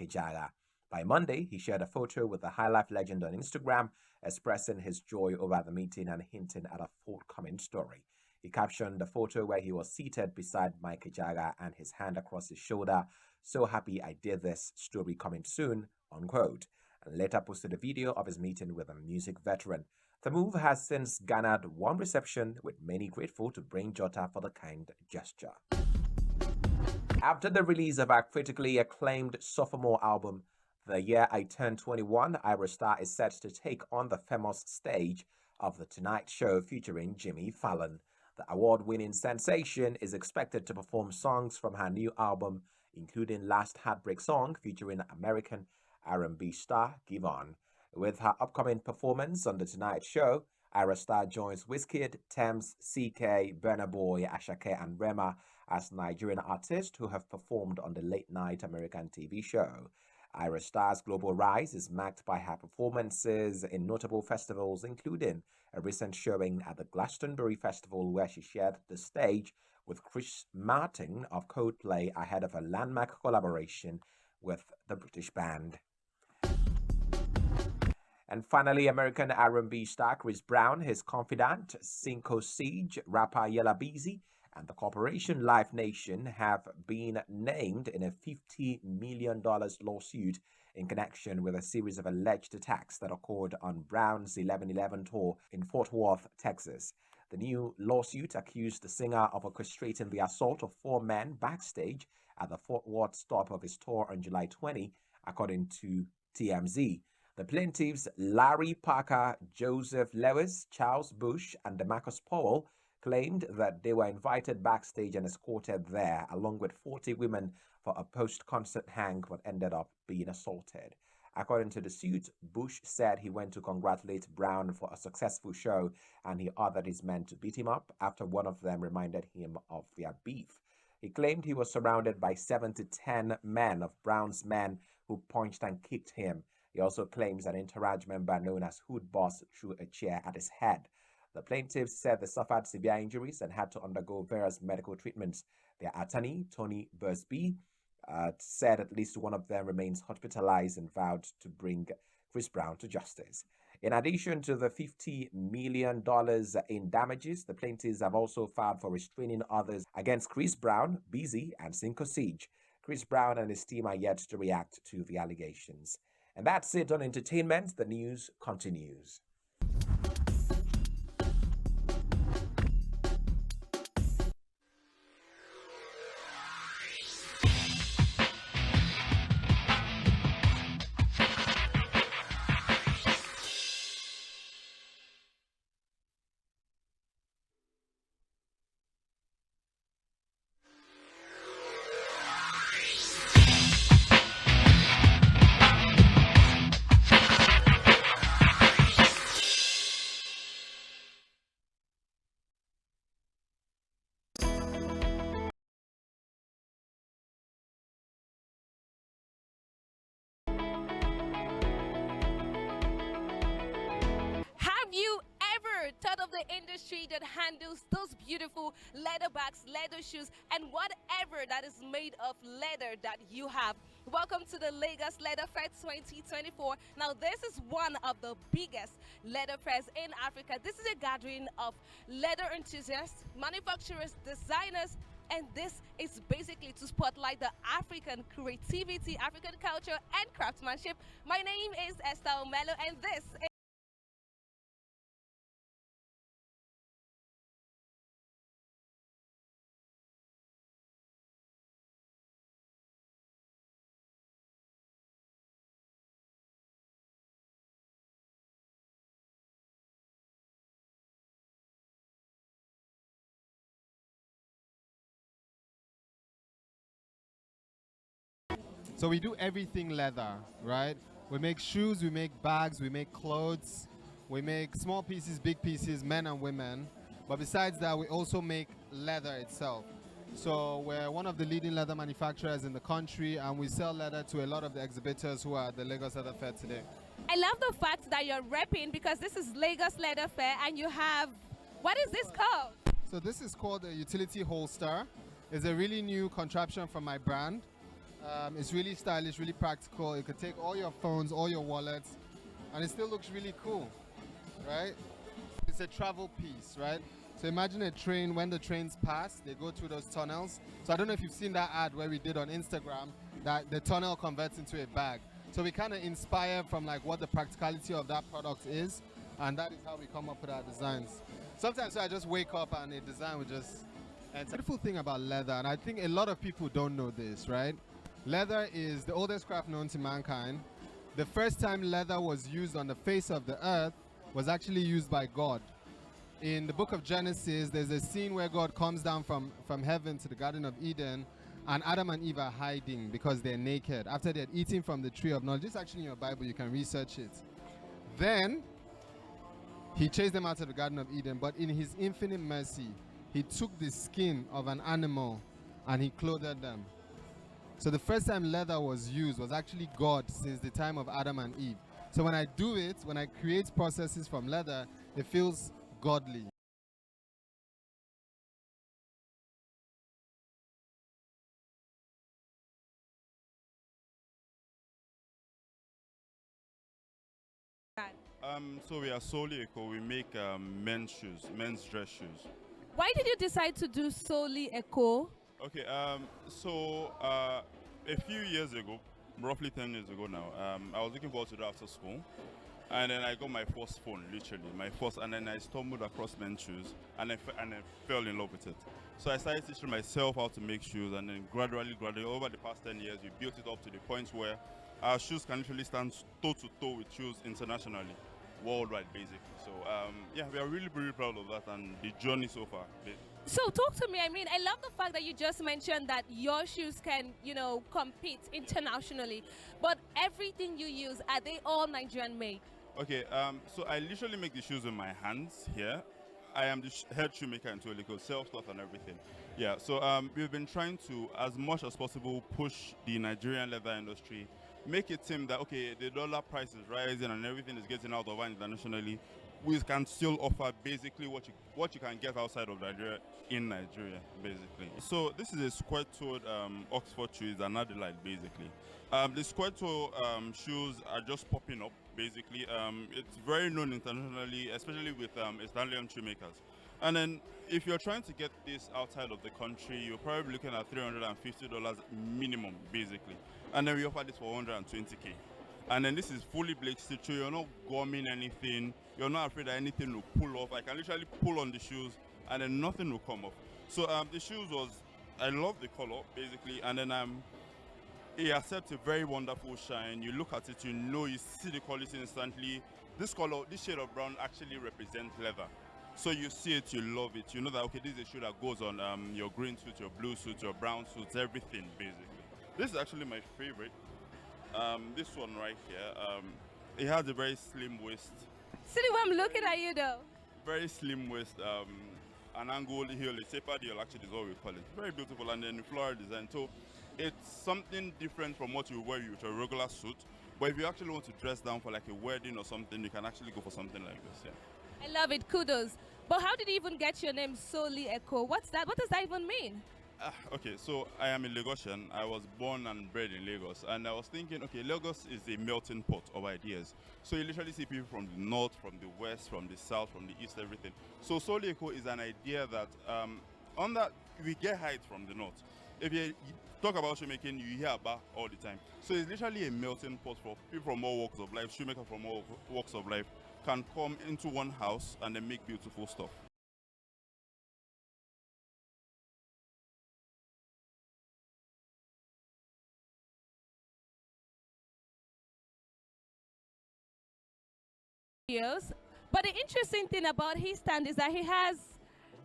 Speaker 9: Ejaga. By Monday, he shared a photo with the highlife legend on Instagram, expressing his joy over the meeting and hinting at a forthcoming story. He captioned the photo where he was seated beside Mike Ejaga and his hand across his shoulder. "So happy I did this, story coming soon," unquote, and later posted a video of his meeting with a music veteran. The move has since garnered warm reception, with many grateful to Brain Jotta for the kind gesture. After the release of our critically acclaimed sophomore album, The Year I Turned 21, Ira Star is set to take on the famous stage of The Tonight Show featuring Jimmy Fallon. The award-winning sensation is expected to perform songs from her new album, including Last Heartbreak Song featuring American R&B star Giveon. With her upcoming performance on The Tonight Show, Ira Star joins Wizkid, Tems, CK, Burna Boy, Ashake, and Rema as Nigerian artists who have performed on the late-night American TV show. Ira Star's global rise is marked by her performances in notable festivals, including a recent showing at the Glastonbury Festival, where she shared the stage with Chris Martin of Coldplay ahead of a landmark collaboration with the British band.
Speaker 13: And finally, American R&B star Chris Brown, his confidant Cinco Siege, rapper Yella Beezy, and the corporation Live Nation have been named in a $50 million lawsuit in connection with a series of alleged attacks that occurred on Brown's 11/11 tour in Fort Worth, Texas. The new lawsuit accused the singer of orchestrating the assault of 4 men backstage at the Fort Worth stop of his tour on July 20, according to TMZ. The plaintiffs, Larry Parker, Joseph Lewis, Charles Bush, and DeMarcus Powell, claimed that they were invited backstage and escorted there, along with 40 women, for a post-concert hang, but ended up being assaulted. According to the suit, Bush said he went to congratulate Brown for a successful show, and he ordered his men to beat him up after one of them reminded him of their beef. He claimed he was surrounded by 7 to 10 men of Brown's men who punched and kicked him. He also claims an Entourage member known as Hood Boss threw a chair at his head. The plaintiffs said they suffered severe injuries and had to undergo various medical treatments. Their attorney, Tony Bursby, said at least one of them remains hospitalized and vowed to bring Chris Brown to justice. In addition to the $50 million in damages, the plaintiffs have also filed for restraining others against Chris Brown, Beezy, and Cinco Siege. Chris Brown and his team are yet to react to the allegations. And that's it on entertainment. The news continues.
Speaker 3: Have you ever thought of the industry that handles those beautiful leather bags, leather shoes, and whatever that is made of leather that you have? Welcome to the Lagos Leather Fair 2024. Now, this is one of the biggest leather fairs in Africa. This is a gathering of leather enthusiasts, manufacturers, designers, and this is basically to spotlight the African creativity, African culture, and craftsmanship. My name is Esther Omelo, and this is
Speaker 14: So we do everything leather, right? We make shoes, we make bags, we make clothes, we make small pieces, big pieces, men and women. But besides that, we also make leather itself. So we're one of the leading leather manufacturers in the country, and we sell leather to a lot of the exhibitors who are at the Lagos Leather Fair today.
Speaker 3: I love the fact that you're repping, because this is Lagos Leather Fair and you have, what is this called?
Speaker 14: So this is called a utility holster. It's a really new contraption from my brand. It's really stylish, really practical. You could take all your phones, all your wallets, and it still looks really cool, right? It's a travel piece, right? So imagine a train, when the trains pass, they go through those tunnels. So I don't know if you've seen that ad where we did on Instagram, that the tunnel converts into a bag. So we kind of inspire from like what the practicality of that product is, and that is how we come up with our designs. Sometimes I just wake up and a design would just enter. The beautiful thing about leather, and I think a lot of people don't know this, right? Leather is the oldest craft known to mankind. The first time leather was used on the face of the earth was actually used by God. In the book of Genesis, there's a scene where God comes down from heaven to the Garden of Eden, and Adam and Eve are hiding because they're naked after they had eaten from the tree of knowledge. It's actually in your Bible, you can research it. Then he chased them out of the Garden of Eden, but in his infinite mercy, he took the skin of an animal and he clothed them. So the first time leather was used was actually God since the time of Adam and Eve. So when I do it, when I create processes from leather, it feels godly.
Speaker 15: So we are solely eco. We make men's shoes, men's dress shoes.
Speaker 3: Why did you decide to do solely eco?
Speaker 15: Okay, so a few years ago, roughly 10 years ago now, I was looking forward to do after school. And then I got my first phone, literally, and then I stumbled across men's shoes, and I fell in love with it. So I started teaching myself how to make shoes, and then gradually, over the past 10 years, we built it up to the point where our shoes can literally stand toe-to-toe with shoes internationally, worldwide, basically. So, yeah, we are really, really proud of that, and the journey so far.
Speaker 3: So talk to me. I mean, I love the fact that you just mentioned that your shoes can, compete internationally, but everything you use, are they all Nigerian made?
Speaker 15: Okay, so I literally make the shoes with my hands here. I am the head shoemaker in Toliko, self-taught and everything. Yeah, so we've been trying to, as much as possible, push the Nigerian leather industry, make it seem that, okay, the dollar price is rising and everything is getting out of hand internationally. We can still offer basically what you can get outside of Nigeria in Nigeria, basically. So this is a square-toed Oxford shoes and Adelaide, basically. The square-toe shoes are just popping up, basically. It's very known internationally, especially with Italian shoemakers. And then if you're trying to get this outside of the country, you're probably looking at $350 minimum, basically. And then we offer this for $120K. And then this is fully Blake stitch, so you're not gumming anything. You're not afraid that anything will pull off. I can literally pull on the shoes and then nothing will come off. So the shoes I love the color, basically, and then it accepts a very wonderful shine. You look at it, you see the quality instantly. This color, this shade of brown actually represents leather. So you see it, you love it. You know that, okay, this is a shoe that goes on your green suit, your blue suit, your brown suits, everything, basically. This is actually my favorite. This one right here, it has a very slim waist.
Speaker 3: See the way I'm looking at you though.
Speaker 15: Very slim waist, an angled heel, a tapered heel actually is what we call it. Very beautiful, and then the floral design. So it's something different from what you wear with a regular suit. But if you actually want to dress down for like a wedding or something, you can actually go for something like this, yeah.
Speaker 3: I love it, kudos. But how did you even get your name Solely Eco? What's that? What does that even mean?
Speaker 15: Okay, so I am a Lagosian. I was born and bred in Lagos, and I was thinking, okay, Lagos is a melting pot of ideas. So you literally see people from the north, from the west, from the south, from the east, everything. So Solely Eco is an idea that on that we get height from the north. If you talk about shoemaking, you hear about all the time. So it's literally a melting pot for people from all walks of life. Shoemakers from all walks of life can come into one house and then make beautiful stuff.
Speaker 3: But the interesting thing about his stand is that he has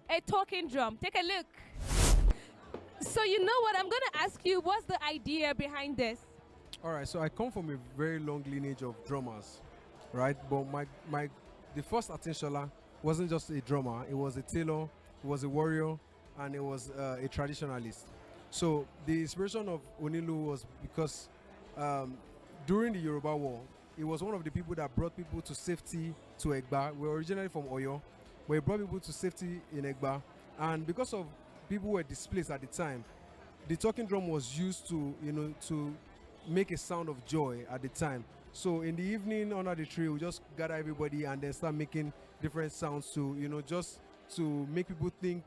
Speaker 3: a talking drum. Take a look. So you know what, I'm going to ask you, what's the idea behind this?
Speaker 16: All right, so I come from a very long lineage of drummers, right? But the first Atinshola wasn't just a drummer, it was a tailor, it was a warrior, and it was a traditionalist. So the inspiration of Onilu was because during the Yoruba War, he was one of the people that brought people to safety to Egba. We were originally from Oyo, but he brought people to safety in Egba. And because of people who were displaced at the time, the talking drum was used to, to make a sound of joy at the time. So in the evening under the tree, we just gather everybody and then start making different sounds to, just to make people think,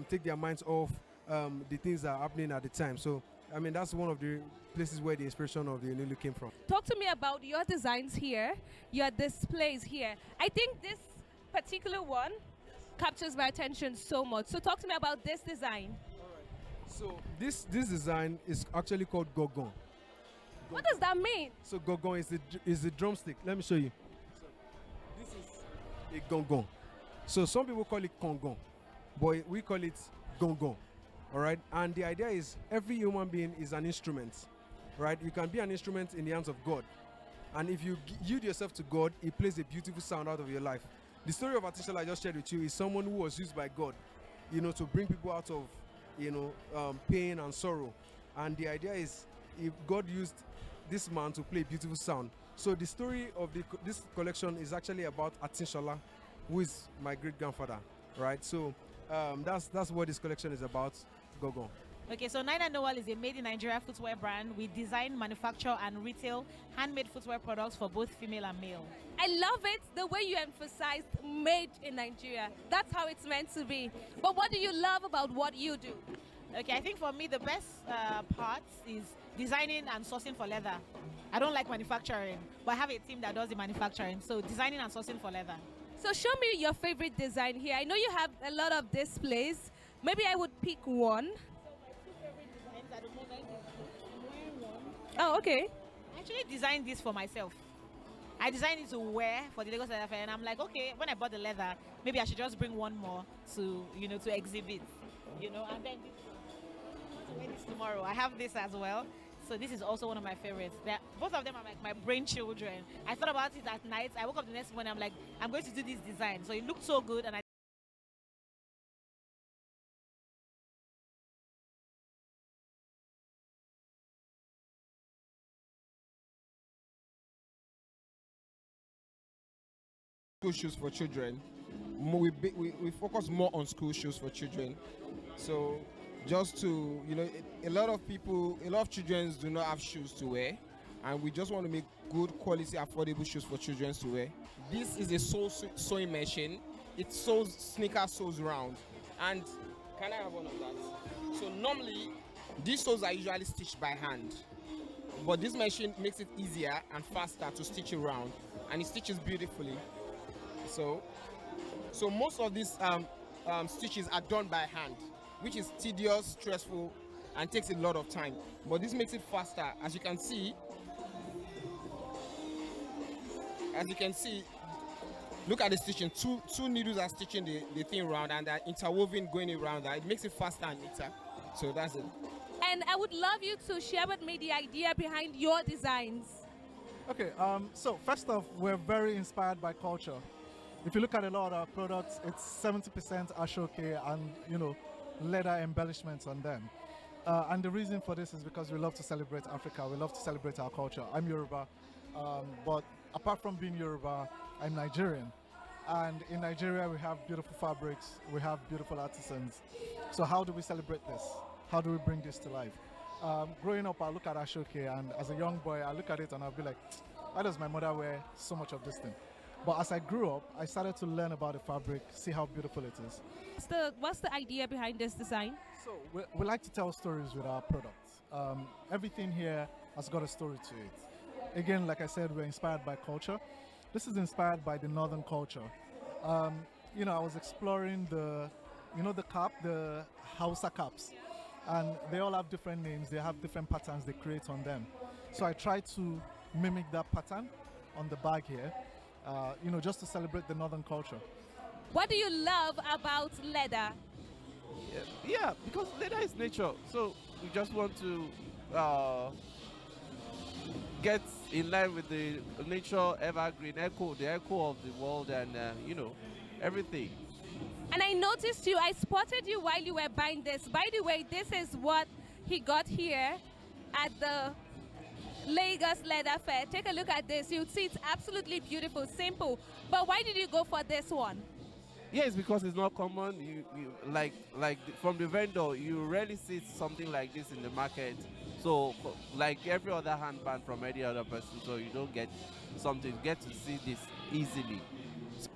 Speaker 16: take their minds off the things that are happening at the time. So, I mean, that's one of the places where the inspiration of the Onilu came from.
Speaker 3: Talk to me about your designs here, your displays here. I think this particular one captures my attention so much. So talk to me about this design.
Speaker 16: So this design is actually called Gogon.
Speaker 3: What does that mean?
Speaker 16: So Gogon is the drumstick. Let me show you. So this is a Gongon. So some people call it Kongon, but we call it Gongon. All right, and the idea is every human being is an instrument, right? You can be an instrument in the hands of God, and if you yield yourself to God, He plays a beautiful sound out of your life. The story of Atinshola I just shared with you is someone who was used by God, to bring people out of, pain and sorrow, and the idea is if God used this man to play a beautiful sound. So the story of this collection is actually about Atinshola, who is my great grandfather, right? So that's what this collection is about. Gogon.
Speaker 17: Okay, so Nina Noel is a made in Nigeria footwear brand. We design, manufacture, and retail handmade footwear products for both female and male.
Speaker 18: I love it, the way you emphasized made in Nigeria. That's how it's meant to be. But what do you love about what you do?
Speaker 17: Okay, I think for me the best part is designing and sourcing for leather. I don't like manufacturing, but I have a team that does the manufacturing. So designing and sourcing for leather.
Speaker 18: So show me your favorite design here. I know you have a lot of displays. Maybe I would pick one. Oh, okay.
Speaker 17: I actually designed this for myself. I designed it to wear for the Lagos Leather Fair, and I'm like, okay, when I bought the leather, maybe I should just bring one more to, to exhibit, and then to wear this tomorrow. I have this as well. So this is also one of my favorites. Both of them are like my brain children. I thought about it at night. I woke up the next morning, I'm like, I'm going to do this design. So it looked so good, and I
Speaker 19: school shoes for children. We focus more on school shoes for children. So just to, a lot of children do not have shoes to wear, and we just want to make good quality, affordable shoes for children to wear. This is a sewing machine. It sews sneaker soles round. And can I have one of that? So normally, these soles are usually stitched by hand, but this machine makes it easier and faster to stitch around, and it stitches beautifully. So most of these stitches are done by hand, which is tedious, stressful, and takes a lot of time. But this makes it faster. As you can see, look at the stitching. Two needles are stitching the thing around, and they're interwoven going around that. It makes it faster and neater. So that's it.
Speaker 18: And I would love you to share with me the idea behind your designs.
Speaker 20: Okay, so first off, we're very inspired by culture. If you look at a lot of our products, it's 70% Ashoke and, leather embellishments on them. And the reason for this is because we love to celebrate Africa. We love to celebrate our culture. I'm Yoruba, but apart from being Yoruba, I'm Nigerian. And in Nigeria, we have beautiful fabrics. We have beautiful artisans. So how do we celebrate this? How do we bring this to life? Growing up, I look at Ashoke, and as a young boy, I look at it and I'll be like, why does my mother wear so much of this thing? But as I grew up, I started to learn about the fabric, see how beautiful it is.
Speaker 18: What's the idea behind this design?
Speaker 20: So we like to tell stories with our products. Everything here has got a story to it. Again, like I said, we're inspired by culture. This is inspired by the northern culture. I was exploring the cap, the Hausa caps, and they all have different names. They have different patterns they create on them. So I tried to mimic that pattern on the bag here. Just to celebrate the northern culture.
Speaker 18: What do you love about leather?
Speaker 21: Yeah, because leather is nature. So we just want to get in line with the nature evergreen echo, the echo of the world, and everything.
Speaker 18: And I noticed I spotted you while you were buying this. By the way, this is what he got here at the Lagos Leather Fair. Take a look at this. You'll see it's absolutely beautiful, simple. But why did you go for this one?
Speaker 21: Yeah, it's because it's not common. You from the vendor, you rarely see something like this in the market. So like every other handband from any other person, so you don't get to see this easily.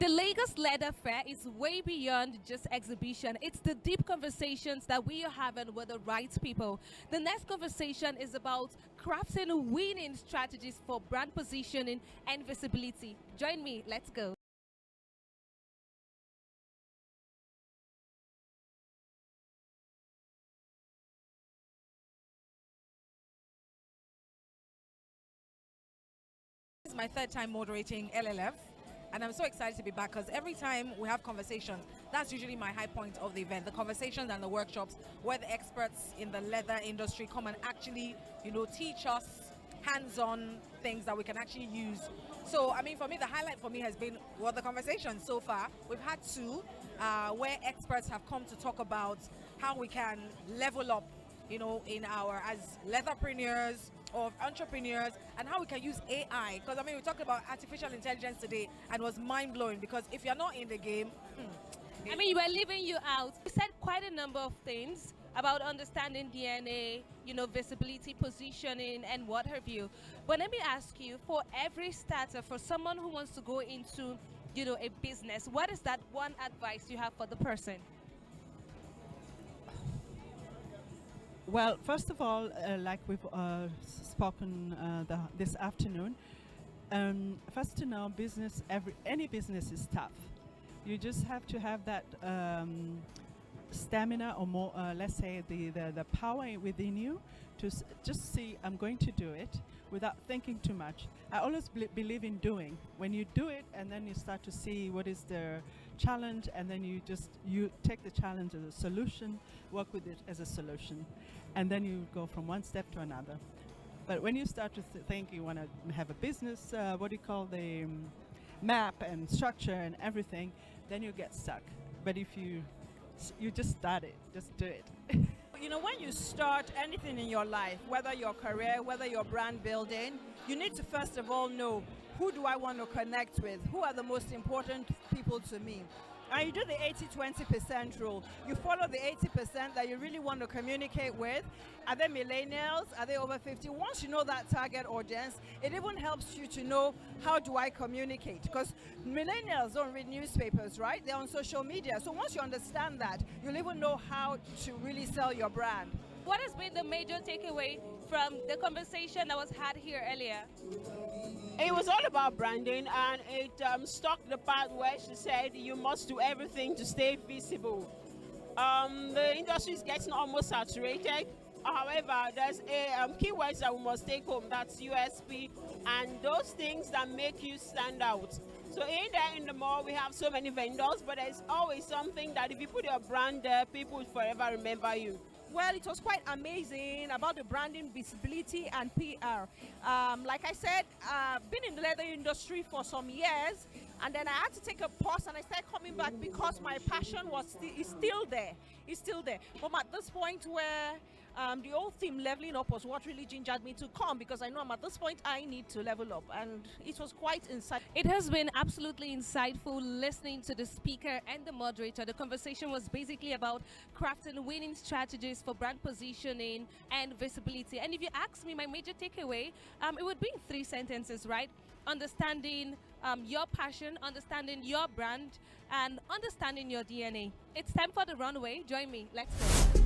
Speaker 18: The Lagos Leather Fair is way beyond just exhibition. It's the deep conversations that we are having with the right people. The next conversation is about crafting winning strategies for brand positioning and visibility. Join me, let's go.
Speaker 22: This is my third time moderating LLF. And I'm so excited to be back because every time we have conversations, that's usually my high point of the event. The conversations and the workshops where the experts in the leather industry come and actually, teach us hands-on things that we can actually use. So, for me, the highlight for me has been the conversations so far. We've had two where experts have come to talk about how we can level up, in our, as leatherpreneurs, of entrepreneurs, and how we can use AI. Because we talked about artificial intelligence today and it was mind-blowing, because if you're not in the game,
Speaker 18: we're leaving you out. You said quite a number of things about understanding DNA, visibility, positioning, and what have you. But let me ask you, for every starter, for someone who wants to go into, a business, what is that one advice you have for the person?
Speaker 2: Well, first of all, like we've spoken this afternoon, first to know, any business is tough. You just have to have that stamina, or more, let's say, the power within you to just see, I'm going to do it without thinking too much. I always believe in doing. When you do it, and then you start to see what is the challenge, and then you take the challenge as a solution, work with it as a solution, and then you go from one step to another. But when you start to think you want to have a business, what do you call the map and structure and everything, then you get stuck. But if you just start it, just do it.
Speaker 5: When you start anything in your life, whether your career, whether your brand building, you need to first of all know, who do I want to connect with? Who are the most important people to me? And you do the 80-20% rule. You follow the 80% that you really want to communicate with. Are they millennials? Are they over 50? Once you know that target audience, it even helps you to know, how do I communicate? Because millennials don't read newspapers, right? They're on social media. So once you understand that, you'll even know how to really sell your brand.
Speaker 18: What has been the major takeaway from the conversation that was had here earlier?
Speaker 23: It was all about branding, and it struck the part where she said you must do everything to stay visible. The industry is getting almost saturated. However, there's keywords that we must take home. That's USP and those things that make you stand out. So in the mall, we have so many vendors, but there's always something that if you put your brand there, people will forever remember you.
Speaker 5: Well, it was quite amazing about the branding, visibility, and PR. Like I said, I've been in the leather industry for some years, and then I had to take a pause and I started coming back because my passion is still there. It's still there. But at this point where the old theme, leveling up, was what really gingered me to come, because I know I'm at this point I need to level up, and it was quite insightful.
Speaker 18: It has been absolutely insightful listening to the speaker and the moderator. The conversation was basically about crafting winning strategies for brand positioning and visibility. And if you ask me, my major takeaway, it would be in 3 sentences, right? Understanding your passion, understanding your brand, and understanding your DNA. It's time for the runway. Join me. Let's go.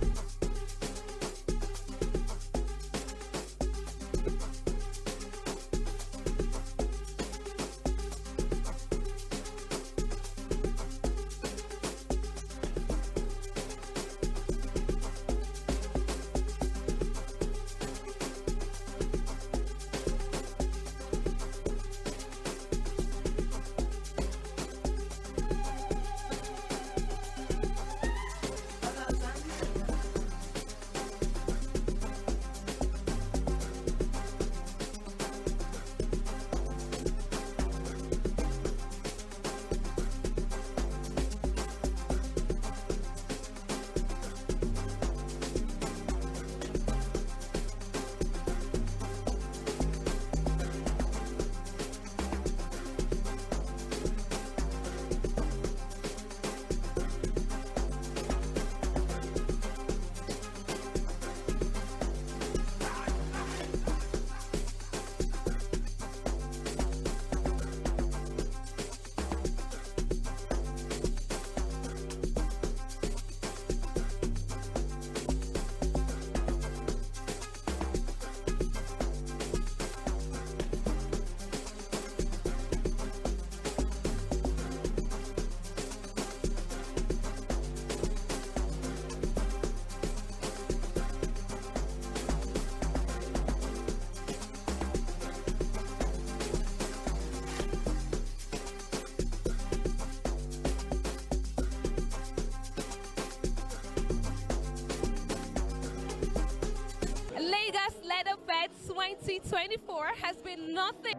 Speaker 18: Lagos Leather Fest 2024 has been nothing.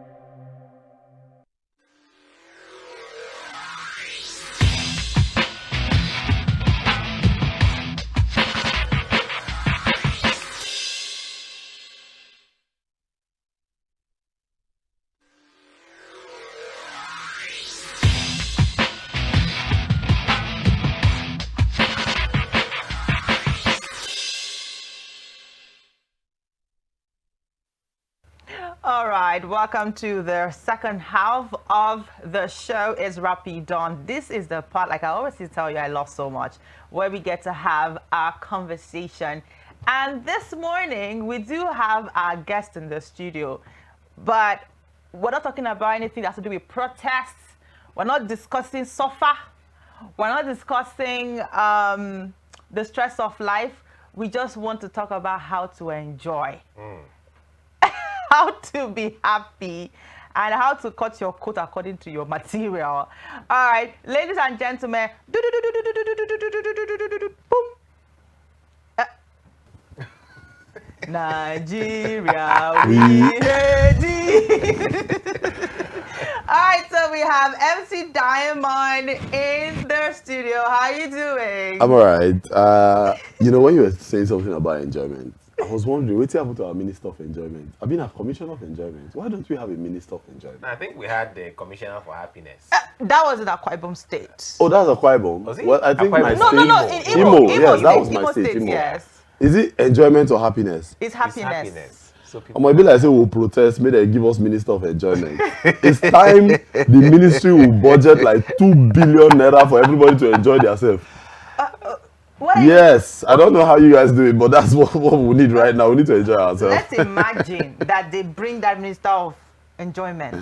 Speaker 1: right, welcome to the second half of the show. It's Rapid Dawn. This is the part, like I always tell you, I love so much, where we get to have our conversation. And this morning, we do have our guest in the studio, but we're not talking about anything that has to do with protests. We're not discussing SOFA. We're not discussing the stress of life. We just want to talk about how to enjoy. How to be happy and how to cut your coat according to your material. All right, ladies and gentlemen. Boom. Nigeria, we ready. All right, so we have MC Diamond in the studio. How you doing?
Speaker 4: I'm all right. You know, when you were saying something about enjoyment, I was wondering, what happened to our Minister of Enjoyment? I've been a Commissioner of Enjoyment. Why don't we have a Minister of Enjoyment?
Speaker 9: I think we had the Commissioner for Happiness.
Speaker 1: That was in Akwa Ibom State.
Speaker 4: Oh, that's Akwa Ibom?
Speaker 9: Was it?
Speaker 4: Well, I think my
Speaker 1: No,
Speaker 4: state.
Speaker 1: no, no, in Imo.
Speaker 4: Yes, that was my
Speaker 1: Imo
Speaker 4: state.
Speaker 1: State,
Speaker 4: Imo.
Speaker 1: yes.
Speaker 4: Is it enjoyment or happiness?
Speaker 1: It's happiness.
Speaker 9: So
Speaker 4: I might be like, say we'll protest, may they give us Minister of Enjoyment. It's time the ministry will budget like 2 billion naira for everybody to enjoy themselves. Yes, I don't know how you guys do it, but that's what we need right now. We need to enjoy ourselves.
Speaker 1: Let's imagine that they bring that Minister of Enjoyment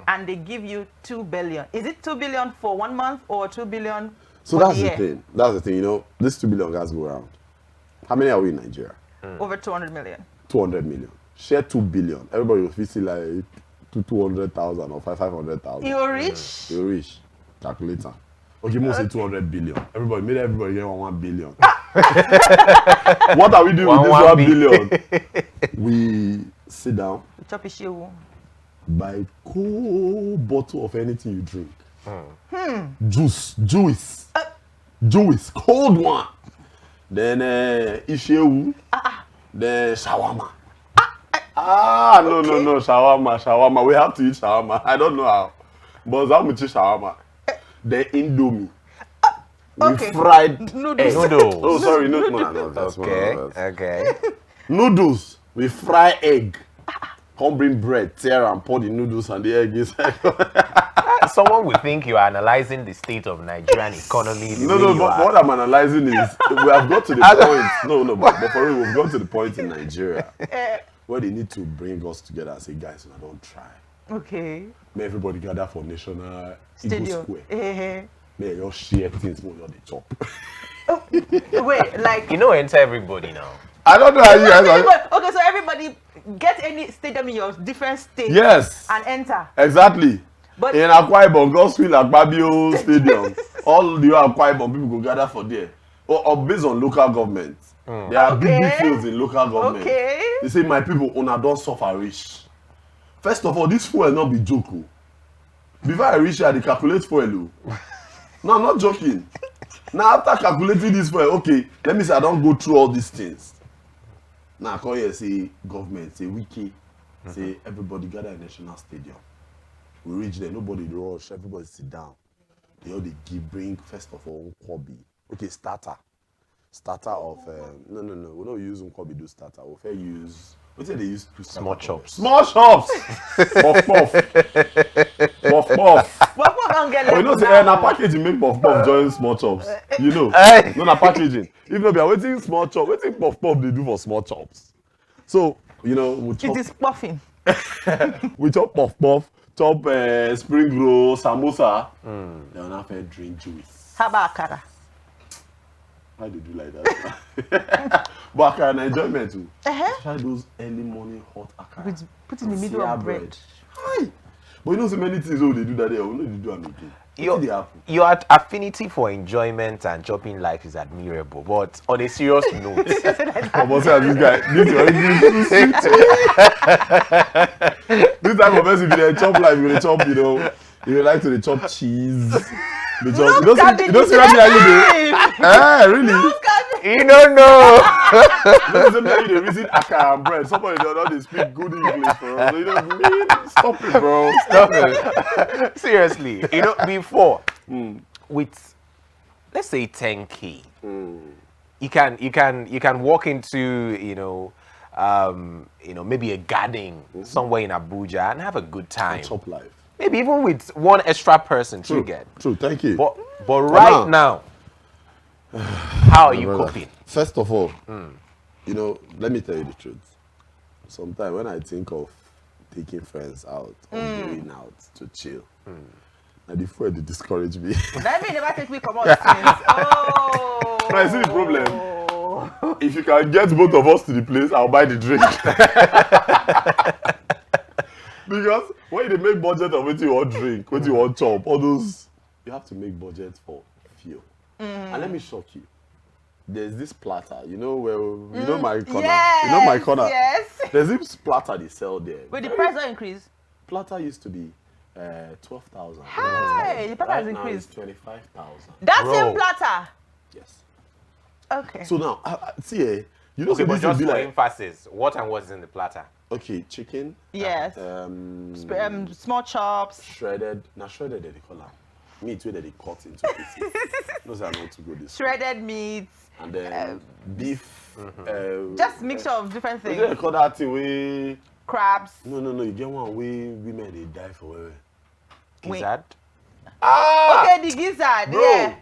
Speaker 1: and they give you 2 billion. Is it 2 billion for 1 month or 2 billion
Speaker 4: So
Speaker 1: for
Speaker 4: that's
Speaker 1: the
Speaker 4: the
Speaker 1: year?
Speaker 4: thing. That's the thing. You know, this 2 billion guys go around. How many are we in Nigeria?
Speaker 1: Over 200 million.
Speaker 4: 200 million. Share 2 billion. Everybody will see like 200,000 or 500,000.
Speaker 1: You reach?
Speaker 4: You reach. Calculator. Okay, most say 200 billion. Everybody, made everybody get 1 billion. What are we doing with this 1 billion? We sit down,
Speaker 1: Chop issue.
Speaker 4: buy cool bottle of anything you drink. Juice, cold one. Then ishewu. Then shawarma. No, shawarma. We have to eat shawarma. I don't know how. But how much is shawarma? The Indomie.
Speaker 1: Okay.
Speaker 4: We fried
Speaker 1: Noodles.
Speaker 4: Noodles. Oh, sorry, no. That's
Speaker 9: Okay.
Speaker 4: Noodles. We fry egg. Come bring bread, tear and pour the noodles and the egg inside.
Speaker 9: Someone would think you are analyzing the state of Nigerian economy.
Speaker 4: No, but what I'm analyzing is we have got to the point. But for real, we've got to the point in Nigeria where they need to bring us together and say, guys, don't try.
Speaker 1: Okay.
Speaker 4: May everybody gather for National Eagle
Speaker 1: Stadium.
Speaker 4: Square. May you share things more than the chop.
Speaker 1: Wait, like.
Speaker 9: You know, enter everybody now.
Speaker 4: I don't know how you guys are.
Speaker 1: Okay, so everybody get any stadium in your different state.
Speaker 4: Yes.
Speaker 1: And enter.
Speaker 4: Exactly.
Speaker 1: But
Speaker 4: in Akwa Ibom, Godswill Akpabio Stadium, all the Akwa Ibom people go gather for there. Or based on local government. There are big fields in local government.
Speaker 1: Okay.
Speaker 4: They say, my people, una don't suffer rich. First of all, this fuel not be joke. Before I reach here, they calculate fuel. No, I'm not joking. Now, after calculating this fuel, okay, let me say I don't go through all these things. Now, I come here say government, say wiki, say everybody gather in National Stadium. We reach there, nobody rush, everybody sit down. They all they bring first of all Nkwobi. Okay, starter of no, we don't use Nkwobi do starter. We fair use what do they use to
Speaker 9: Small chops.
Speaker 4: Small chops. Puff. Oh, you know, say na packaging make puff join small chops. You know, no na packaging. If not, we are waiting small chop. Waiting puff they do for small chops. So you know, we chop.
Speaker 1: It is puffing.
Speaker 4: We chop puff, chop spring roll, samosa. They will not fair drink juice.
Speaker 1: How about akara?
Speaker 4: Why they do like that? But akara na enjoyment too. Try those early morning hot akara.
Speaker 1: With put in the middle of bread.
Speaker 4: Hi. But you know so many things they do that day. We know they do them again.
Speaker 9: Your affinity for enjoyment and chopping life is admirable, but on a serious note,
Speaker 4: I'm also this guy. This type of person, if they chop life, you chop, you know, you like to chop cheese. You don't see what I do. Really?
Speaker 9: You don't know.
Speaker 4: They visit akara and bread. Somebody they speak good English for us. So you know, stop it, bro.
Speaker 9: Stop it. Seriously, you know, before with let's say 10K, you can walk into you know, maybe a garden somewhere in Abuja and have a good time.
Speaker 4: Top life.
Speaker 9: Maybe even with one extra person
Speaker 4: True.
Speaker 9: you get.
Speaker 4: True, thank you.
Speaker 9: But right now, how are you
Speaker 4: brother,
Speaker 9: coping?
Speaker 4: First of all, you know, let me tell you the truth. Sometimes when I think of taking friends out or going out to chill, and the fuel they discourage me.
Speaker 1: Let me never take me come out since. Oh.
Speaker 4: No, I see the problem. If you can get both of us to the place, I'll buy the drink. Because when you make budget of what you want drink, what you want chop, all those, you have to make budget for fuel. And let me shock you. There's this platter, you know where you know my corner.
Speaker 1: Yes,
Speaker 4: you know my corner.
Speaker 1: yes.
Speaker 4: There's this platter they sell there.
Speaker 1: But the price don't increase.
Speaker 4: Platter used to be 12,000.
Speaker 1: Hey, the platter has
Speaker 4: right now
Speaker 1: increased.
Speaker 4: it's 25,000.
Speaker 1: That
Speaker 4: Bro.
Speaker 1: same platter.
Speaker 4: Yes.
Speaker 1: Okay.
Speaker 4: So now, see, you know,
Speaker 9: Okay,
Speaker 4: so
Speaker 9: but
Speaker 4: this
Speaker 9: just
Speaker 4: will
Speaker 9: for
Speaker 4: be like,
Speaker 9: emphasis, what and what's in the platter?
Speaker 4: okay, chicken.
Speaker 1: Yes. Small chops.
Speaker 4: Shredded. Now shredded they call them. Meat where they cut into pieces. Those are not to go this way.
Speaker 1: Shredded meats.
Speaker 4: And then beef.
Speaker 1: Just mixture of different things.
Speaker 4: They call that thing where
Speaker 1: crabs.
Speaker 4: No. You get one way women they die for where.
Speaker 9: Gizzard.
Speaker 1: Okay, the gizzard.
Speaker 4: Bro.
Speaker 1: Yeah.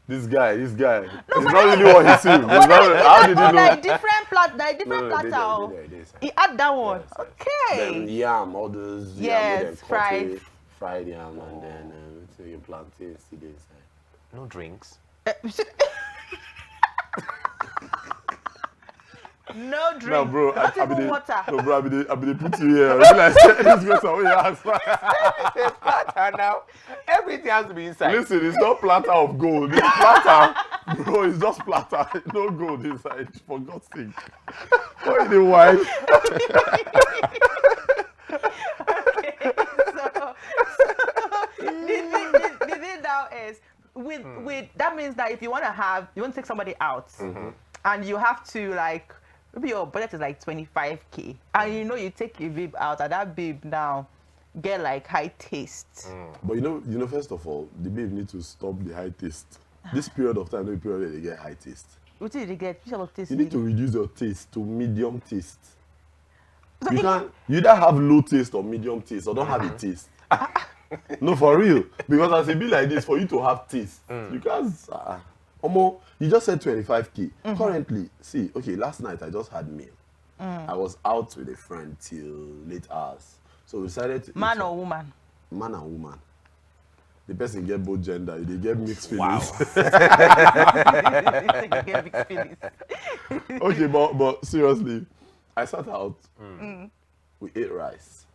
Speaker 4: This guy. He's not really what he seems. How did you know?
Speaker 1: Like different platter.
Speaker 4: No,
Speaker 1: He add that one.
Speaker 4: Yes.
Speaker 1: Okay.
Speaker 4: Then yam, all those
Speaker 1: Yes,
Speaker 4: yam, fried yam, and then plantain seed inside.
Speaker 9: No drinks.
Speaker 1: No drink.
Speaker 4: No, bro,
Speaker 1: Not even water.
Speaker 4: No, bro, I be they put you here. I be like, this goes away.
Speaker 9: Platter now. Everything has to be inside.
Speaker 4: Listen, it's not platter of gold. It's platter, bro. It's just platter. No gold inside. For God's sake. Why the white?
Speaker 1: The thing now is with that means that if you want to take somebody out and you have to like maybe your budget is like 25K and you know you take a babe out and that babe now get like high taste.
Speaker 4: But you know, first of all, the babe need to stop the high taste. This period of time, no period where they get high taste.
Speaker 1: What did you get? Which type of taste?
Speaker 4: You need to reduce your taste to medium taste. So you either have low taste or medium taste or don't have a taste. No, for real. Because as it be like this, for you to have taste, you can't. You just said 25K. Currently, see, okay, last night I just had meal. I was out with a friend till late hours. So we decided to
Speaker 1: Man or woman?
Speaker 4: Man and woman. The person get both gender, they get mixed feelings.
Speaker 9: Wow.
Speaker 1: Get mixed feelings.
Speaker 4: Okay, but seriously, I sat out. We ate rice.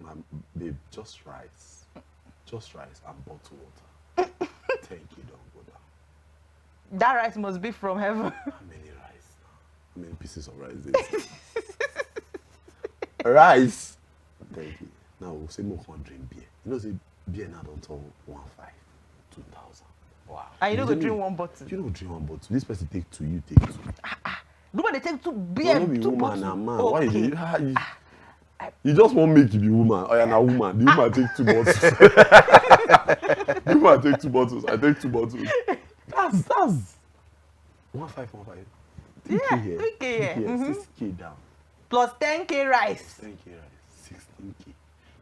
Speaker 4: My babe, just rice and bottled water. 10K don't go down.
Speaker 1: That rice must be from heaven.
Speaker 4: How many rice? How many pieces of rice? Rice. Thank you. Now we'll say more can drink beer. You know, say beer now don't turn 1,500, 2,000.
Speaker 1: Wow. And you don't go drink one bottle.
Speaker 4: You don't drink one bottle. This person take two, you take two.
Speaker 1: Nobody take two beer.
Speaker 4: No, be
Speaker 1: two
Speaker 4: woman
Speaker 1: bottles.
Speaker 4: and man.
Speaker 1: Okay.
Speaker 4: Why you just want make you be woman. Oh, yeah, now woman. The woman take 2 bottles. The woman take 2 bottles. I take 2 bottles. That's 1,515. 3K here.
Speaker 1: 3K here.
Speaker 4: 6K down.
Speaker 1: Plus 10K rice.
Speaker 4: 10K rice. 16K.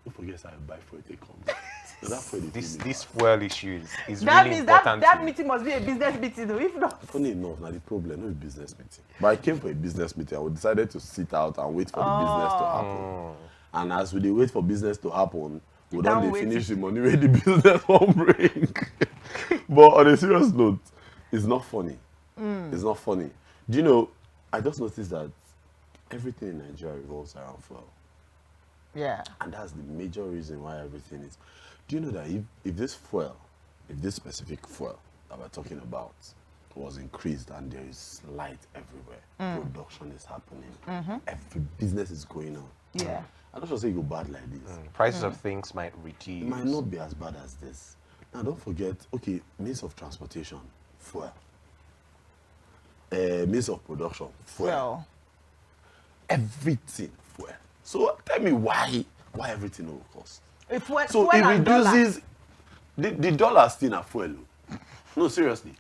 Speaker 4: Don't forget I buy for it. They come. So that's where
Speaker 9: This fuel issue is
Speaker 1: that
Speaker 9: really
Speaker 1: means
Speaker 9: important.
Speaker 1: that meeting must be a business meeting though. If not.
Speaker 4: Funny enough, now the problem no be business meeting. But I came for a business meeting. I decided to sit out and wait for the business to happen. And as we dey wait for business to happen, we don't finish the money where the business won't bring. But on a serious note, it's not funny. It's not funny. Do you know, I just noticed that everything in Nigeria revolves around fuel.
Speaker 1: Yeah.
Speaker 4: And that's the major reason why everything is. Do you know that if this specific fuel that we're talking about was increased and there is light everywhere, production is happening, every business is going on.
Speaker 1: Yeah.
Speaker 4: I don't say you go bad like this.
Speaker 9: Prices of things might reduce.
Speaker 4: It might not be as bad as this. Now don't forget, okay, means of transportation, fuel. Means of production, fuel. Everything, fuel. So tell me why everything will cost. So it reduces the dollar still a fuel. No, seriously.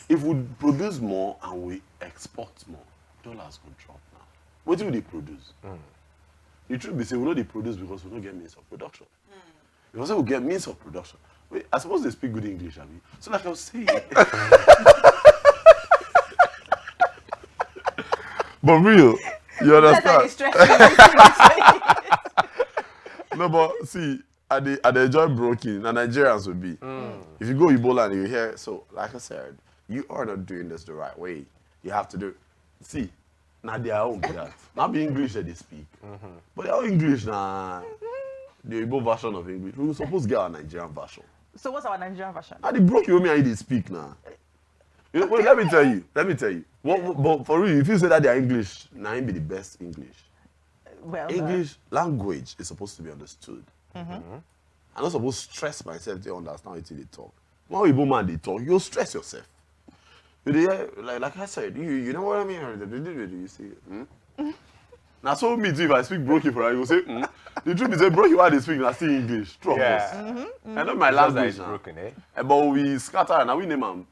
Speaker 4: If we produce more and we export more, dollars will drop now. what do they produce? The truth be say we know they produce because we don't get means of production. Because we get means of production. Wait, I suppose they speak good English, I mean. So like I was saying. But real, you understand? No, but see, I enjoy broking, and Nigerians would be. If you go Ebola and you hear, so like I said, you are not doing this the right way. You have to do. See, now they are own that. Not be English that they speak, but they are English now. The Igbo version of English. We were supposed to get our Nigerian version.
Speaker 1: So what's our Nigerian version?
Speaker 4: I they broke you me and they speak now. You know, wait, let me tell you. But for real, if you say that they are English, now it be the best English.
Speaker 1: Well,
Speaker 4: English language is supposed to be understood. I'm not supposed to stress myself to understand it till they talk. When Igbo man they talk, you'll stress yourself. Like I said, you know what I mean? You see, now so me too, if I speak broken for you, go say, The truth is, broken why they speak, now still English. True.
Speaker 9: Yeah.
Speaker 4: I know my language now.
Speaker 9: Broken, eh?
Speaker 4: But we scatter and now we name them.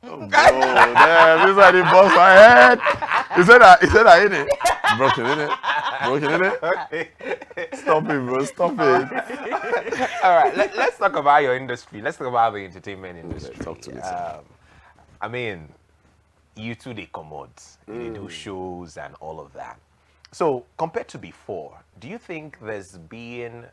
Speaker 4: Oh, bro, damn, this is the boss my head. He said that, innit? Broken, innit? Stop it, bro, stop it.
Speaker 9: All right, let's talk about your industry. Let's talk about the entertainment industry.
Speaker 4: Talk to me.
Speaker 9: I mean, you two, they come out, they do shows and all of that. So, compared to before, do you think there's been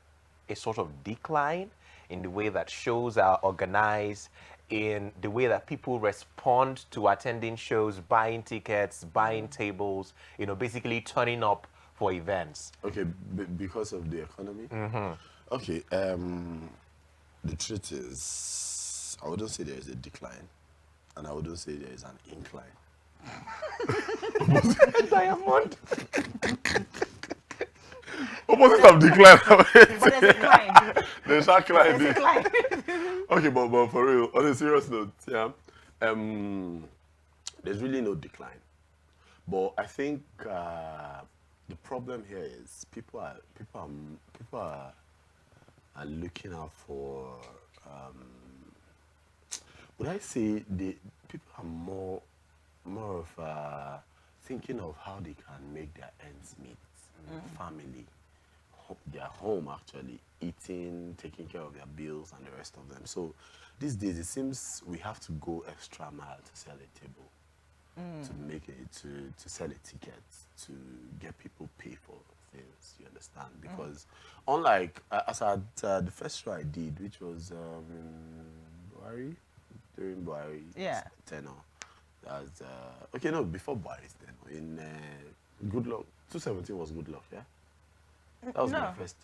Speaker 9: a sort of decline in the way that shows are organized, in the way that people respond to attending shows, buying tickets, buying tables, basically turning up for events?
Speaker 4: Okay, because of the economy? Okay, the truth is, I wouldn't say there is a decline, and I wouldn't say there is an incline.
Speaker 9: Diamond.
Speaker 4: Opposite of decline.
Speaker 1: But there's a climb.
Speaker 4: There's a climb.
Speaker 1: There's a climb.
Speaker 4: Okay, but for real, on a serious note, yeah, there's really no decline. But I think the problem here is people are looking out for. Would I say people are more of thinking of how they can make their ends meet, family, their home actually, eating, taking care of their bills and the rest of them. So these days it seems we have to go extra mile to sell a table, to make it, to sell a ticket, to get people pay for things, you understand? Because unlike, as the first show I did, which was Buhari, during Buhari's tenure, okay, no, before Buhari's tenure, in Good Luck, 2017 was Good Luck, yeah? That was my first.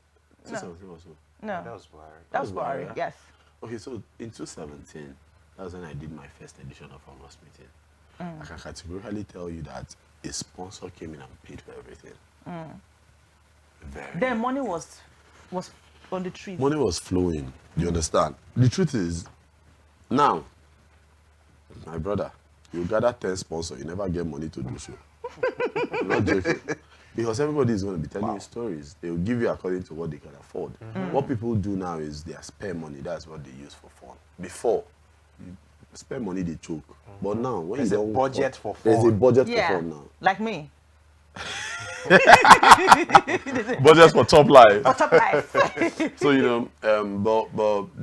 Speaker 4: 2017 was who?
Speaker 1: No.
Speaker 9: That was Buhari.
Speaker 1: That was Buhari,
Speaker 4: yeah?
Speaker 1: yes.
Speaker 4: Okay, so in 2017, that was when I did my first edition of Almost Meeting. I can categorically tell you that a sponsor came in and paid for everything.
Speaker 1: Then money was on the trees.
Speaker 4: Money was flowing, you understand? The truth is, now, my brother, you gather 10 sponsors, you never get money to do show. I'm not joking. Because everybody is going to be telling you stories. They will give you according to what they can afford. What people do now is they spare money. That's what they use for fun. Before, you spend money, they choke. But now, when
Speaker 9: there's
Speaker 4: you
Speaker 9: a budget for fun.
Speaker 4: There's a budget for fun now.
Speaker 1: Like me.
Speaker 4: Budget for top life.
Speaker 1: For top life.
Speaker 4: So, but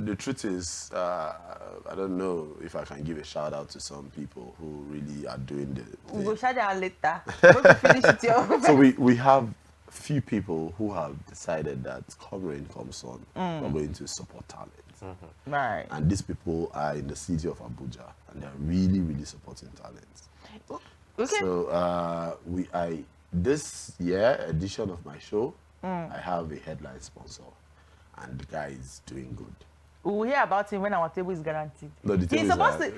Speaker 4: the truth is, I don't know if I can give a shout out to some people who really are doing the thing.
Speaker 1: We'll shout out later. When we finish it,
Speaker 4: So we have few people who have decided that come rain, come sun, we're going to support talent.
Speaker 1: Right.
Speaker 4: And these people are in the city of Abuja, and they're really, really supporting talent.
Speaker 1: Okay.
Speaker 4: So this year edition of my show, I have a headline sponsor, and the guy is doing good.
Speaker 1: We'll hear about him when our table is guaranteed.
Speaker 4: No, the table
Speaker 1: He's supposed to.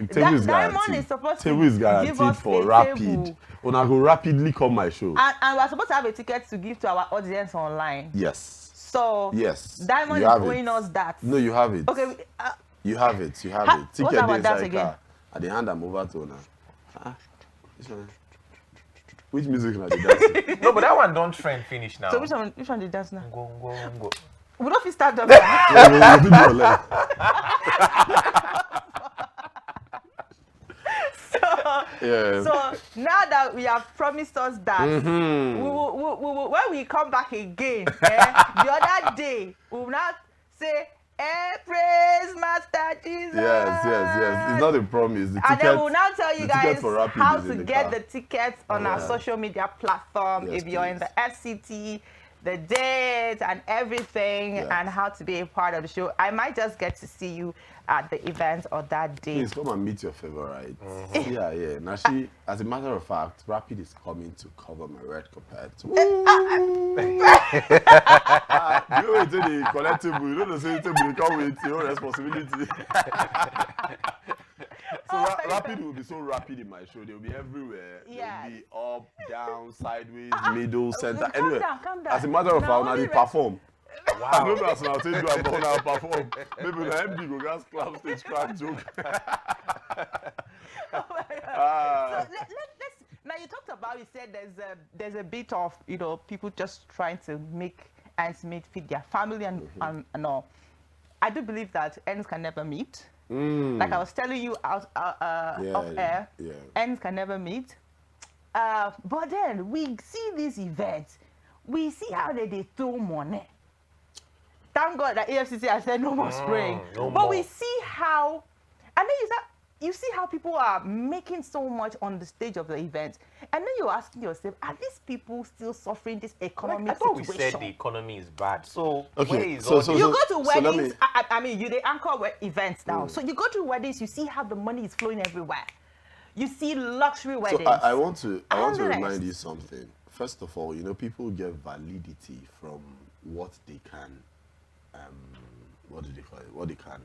Speaker 4: Diamond
Speaker 1: is supposed
Speaker 4: table
Speaker 1: to
Speaker 4: is guaranteed
Speaker 1: give us
Speaker 4: for
Speaker 1: a
Speaker 4: rapid.
Speaker 1: table.
Speaker 4: Una go rapidly come my show.
Speaker 1: And we're supposed to have a ticket to give to our audience online.
Speaker 4: Yes.
Speaker 1: So
Speaker 4: yes,
Speaker 1: Diamond is owing us that.
Speaker 4: No, you have it.
Speaker 1: Okay.
Speaker 4: You have it. You have it.
Speaker 1: What's
Speaker 4: Ticket
Speaker 1: our
Speaker 4: days
Speaker 1: dance
Speaker 4: like
Speaker 1: again?
Speaker 4: at the hand I'm over to now. Which music are they dancing?
Speaker 9: No, but that one don't trend finish now.
Speaker 1: So which one they dance now?
Speaker 9: Go.
Speaker 1: We don't fit start up.
Speaker 4: Yeah.
Speaker 1: So now that we have promised us that,
Speaker 4: Mhm.
Speaker 1: when we come back again, the other day, we will not say, praise Master Jesus.
Speaker 4: Yes. It's not a promise. The
Speaker 1: And
Speaker 4: ticket,
Speaker 1: then we'll now tell you
Speaker 4: the ticket
Speaker 1: guys
Speaker 4: for Rapid
Speaker 1: how
Speaker 4: is in
Speaker 1: to
Speaker 4: the
Speaker 1: get
Speaker 4: car.
Speaker 1: the tickets on our
Speaker 4: Yeah.
Speaker 1: social media platform.
Speaker 4: Yes,
Speaker 1: If you're in the FCT, the date and everything,
Speaker 4: Yes.
Speaker 1: and how to be a part of the show. I might just get to see you at the event on that day.
Speaker 4: Please come and meet your favorite.
Speaker 1: Mhm.
Speaker 4: Yeah. Now she, as a matter of fact, Rapid is coming to cover my red carpet. You know it's the collectible. You know the same table. You come with your responsibility. So Rapid will be so rapid in my show. They'll be everywhere.
Speaker 1: Yes.
Speaker 4: They'll be up, down, sideways, middle, center.
Speaker 1: Calm
Speaker 4: Anyway,
Speaker 1: down.
Speaker 4: as a matter of
Speaker 1: Now,
Speaker 4: fact, now
Speaker 1: only
Speaker 4: they perform.
Speaker 9: Wow.
Speaker 4: I don't know as I say, do I'm going to perform. Maybe the MD go just clap stage crack joke.
Speaker 1: So let's now you talked about, you said there's a bit of, you know, people just trying to make ends meet, feed their family and all. I do believe that ends can never meet. Like I was telling you off air, ends can never meet. But then we see these events, we see how they throw money. Thank God that AFCC has said no more spraying.
Speaker 9: No
Speaker 1: but
Speaker 9: more.
Speaker 1: we see how, and then you see how people are making so much on the stage of the event, and then you're asking yourself, are these people still suffering this economic
Speaker 9: I thought we
Speaker 1: situation?
Speaker 9: said the economy is bad. So
Speaker 4: Okay,
Speaker 9: where is
Speaker 4: so-
Speaker 9: all
Speaker 4: so-
Speaker 9: this?
Speaker 1: You go to
Speaker 4: let
Speaker 1: weddings.
Speaker 4: me-
Speaker 1: I mean, they anchor events now. So you go to weddings, you see how the money is flowing everywhere. You see luxury weddings.
Speaker 4: So I want to
Speaker 1: And the
Speaker 4: remind
Speaker 1: rest.
Speaker 4: you something. First of all, you know, people get validity from what they can, what do they call it? What they can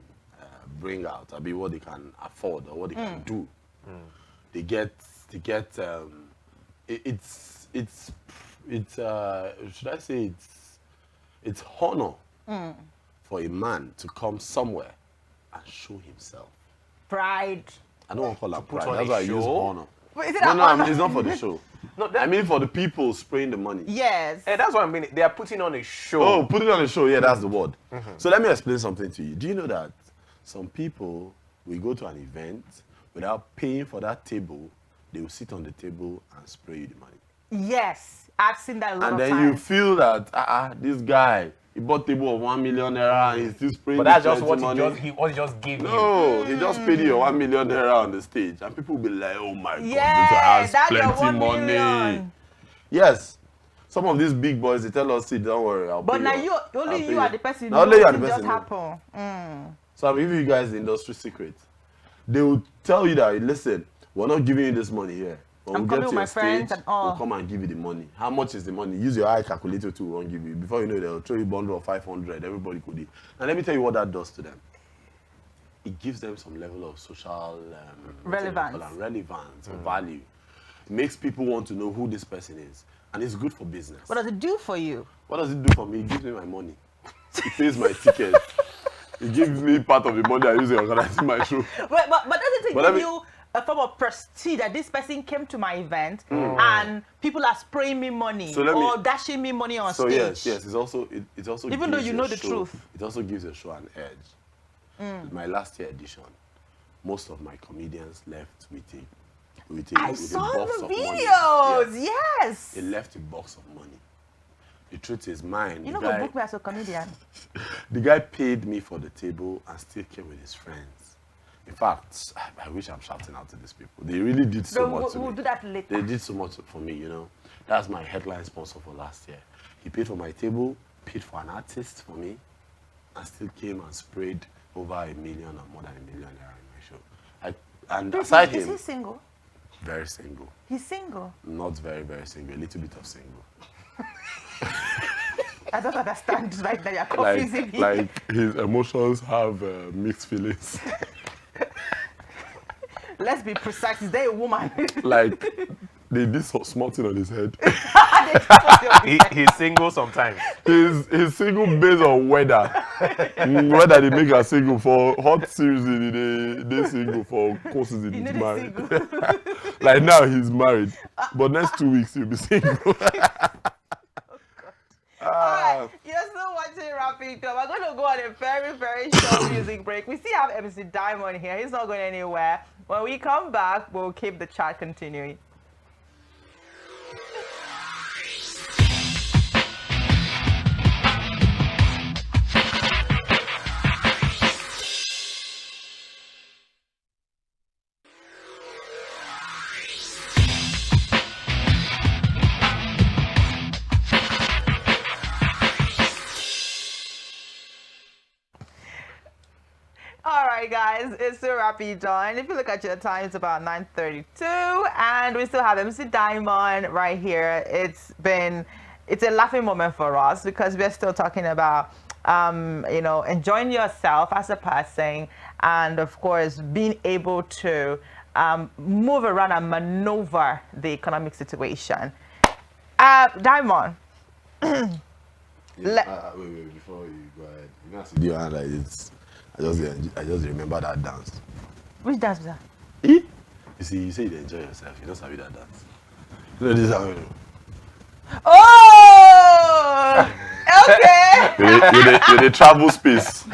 Speaker 4: bring out. I mean, what they can afford or what they can do. They get it's should I say it's honor for a man to come somewhere and show himself.
Speaker 1: Pride.
Speaker 4: I don't want to call that
Speaker 9: put
Speaker 4: pride.
Speaker 9: on
Speaker 4: That's
Speaker 9: a
Speaker 4: why I use
Speaker 9: show?
Speaker 4: honor.
Speaker 1: Wait, is it
Speaker 4: No,
Speaker 1: an
Speaker 4: I mean,
Speaker 1: honor?
Speaker 4: it's not for the show.
Speaker 9: No,
Speaker 4: I mean for the people spraying the money.
Speaker 1: Yes.
Speaker 9: And that's what I mean. They are putting on a show.
Speaker 4: Oh, put it on the show. Yeah, that's the word. So let me explain something to you. Do you know that some people will go to an event without paying for that table, they will sit on the table and spray you the money.
Speaker 1: Yes, I've seen that a lot
Speaker 4: And
Speaker 1: of
Speaker 4: then you
Speaker 1: times.
Speaker 4: feel that, this guy, he bought table of 1 million naira and he's still spraying
Speaker 9: But that's
Speaker 4: the
Speaker 9: just what
Speaker 4: money.
Speaker 9: he just gave you.
Speaker 4: No, he just paid you 1 million naira on the stage. And people will be like, oh my God, this
Speaker 1: Yeah,
Speaker 4: guy has
Speaker 1: that's your
Speaker 4: plenty
Speaker 1: 1
Speaker 4: money.
Speaker 1: million.
Speaker 4: Yes. Some of these big boys, they tell us, see, don't worry, I'll
Speaker 1: But
Speaker 4: pay
Speaker 1: now
Speaker 4: you. I'll
Speaker 1: only
Speaker 4: pay
Speaker 1: you are the person
Speaker 4: Now only you are the
Speaker 1: what
Speaker 4: person
Speaker 1: just
Speaker 4: know.
Speaker 1: happen.
Speaker 4: So I'm giving you guys the industry secret. They will tell you that, listen, we're not giving you this money here. When
Speaker 1: I'm
Speaker 4: we
Speaker 1: coming
Speaker 4: get
Speaker 1: with
Speaker 4: to
Speaker 1: my
Speaker 4: your
Speaker 1: friends
Speaker 4: stage,
Speaker 1: and all.
Speaker 4: we'll come and give you the money. How much is the money? Use your eye calculator to won't give you. Before you know it, they'll throw you a bundle of 500. Everybody could eat. And let me tell you what that does to them. It gives them some level of social
Speaker 1: Relevance.
Speaker 4: relevance or value. It makes people want to know who this person is. And it's good for business.
Speaker 1: What does it do for you?
Speaker 4: What does it do for me? It gives me my money. It pays my ticket. It gives me part of the money I use in organizing my show.
Speaker 1: But doesn't it
Speaker 4: But let
Speaker 1: give
Speaker 4: me-
Speaker 1: you a form of prestige that this person came to my event and people are spraying me money
Speaker 4: So let me-
Speaker 1: or dashing me money on
Speaker 4: So
Speaker 1: stage?
Speaker 4: yes, it also
Speaker 1: Even though
Speaker 4: gives
Speaker 1: you
Speaker 4: a
Speaker 1: know the
Speaker 4: show-
Speaker 1: truth.
Speaker 4: It also gives a show an edge. My last year edition, most of my comedians left with a
Speaker 1: I
Speaker 4: with
Speaker 1: saw
Speaker 4: a box
Speaker 1: the
Speaker 4: of money.
Speaker 1: videos. Yes.
Speaker 4: They left a box of money. The truth is mine.
Speaker 1: You
Speaker 4: the
Speaker 1: know,
Speaker 4: guy,
Speaker 1: go book me as a comedian.
Speaker 4: the guy paid me for the table and still came with his friends. In fact, I wish I'm shouting out to these people. They really did so much to
Speaker 1: We'll
Speaker 4: me.
Speaker 1: do that later.
Speaker 4: They did so much for me, you know. That's my headline sponsor for last year. He paid for my table, paid for an artist for me, and still came and sprayed over 1 million or more than 1 million naira in my show. And aside
Speaker 1: Is
Speaker 4: him,
Speaker 1: he single?
Speaker 4: very single.
Speaker 1: He's single.
Speaker 4: Not very, very single. A little bit of single.
Speaker 1: I don't understand right now. You're confusing me.
Speaker 4: Like his emotions have mixed feelings.
Speaker 1: Let's be precise. Is there a woman?
Speaker 4: Like they did so small thing on his head.
Speaker 9: He's single sometimes.
Speaker 4: He's single based on weather. Whether they make a single for hot season, they single for cold season, he's married. Like now he's married, but next 2 weeks he'll be single.
Speaker 1: Alright, you're so watching Rapido. We're going to go on a very, very short music break. We still have MC Diamond here. He's not going anywhere. When we come back, we'll keep the chat continuing. All right, guys, it's still Rapido. And if you look at your time, it's about 9:32, and we still have MC Diamond right here. It's a laughing moment for us because we're still talking about, enjoying yourself as a person, and of course, being able to move around and maneuver the economic situation. Diamond.
Speaker 4: Wait, before you go ahead, you know, I see your hand like this. I just remember that dance.
Speaker 1: Which dance was that?
Speaker 4: You see, you say you enjoy yourself. You don't sabi that dance. You know this how.
Speaker 1: Oh, okay.
Speaker 4: With the travel space.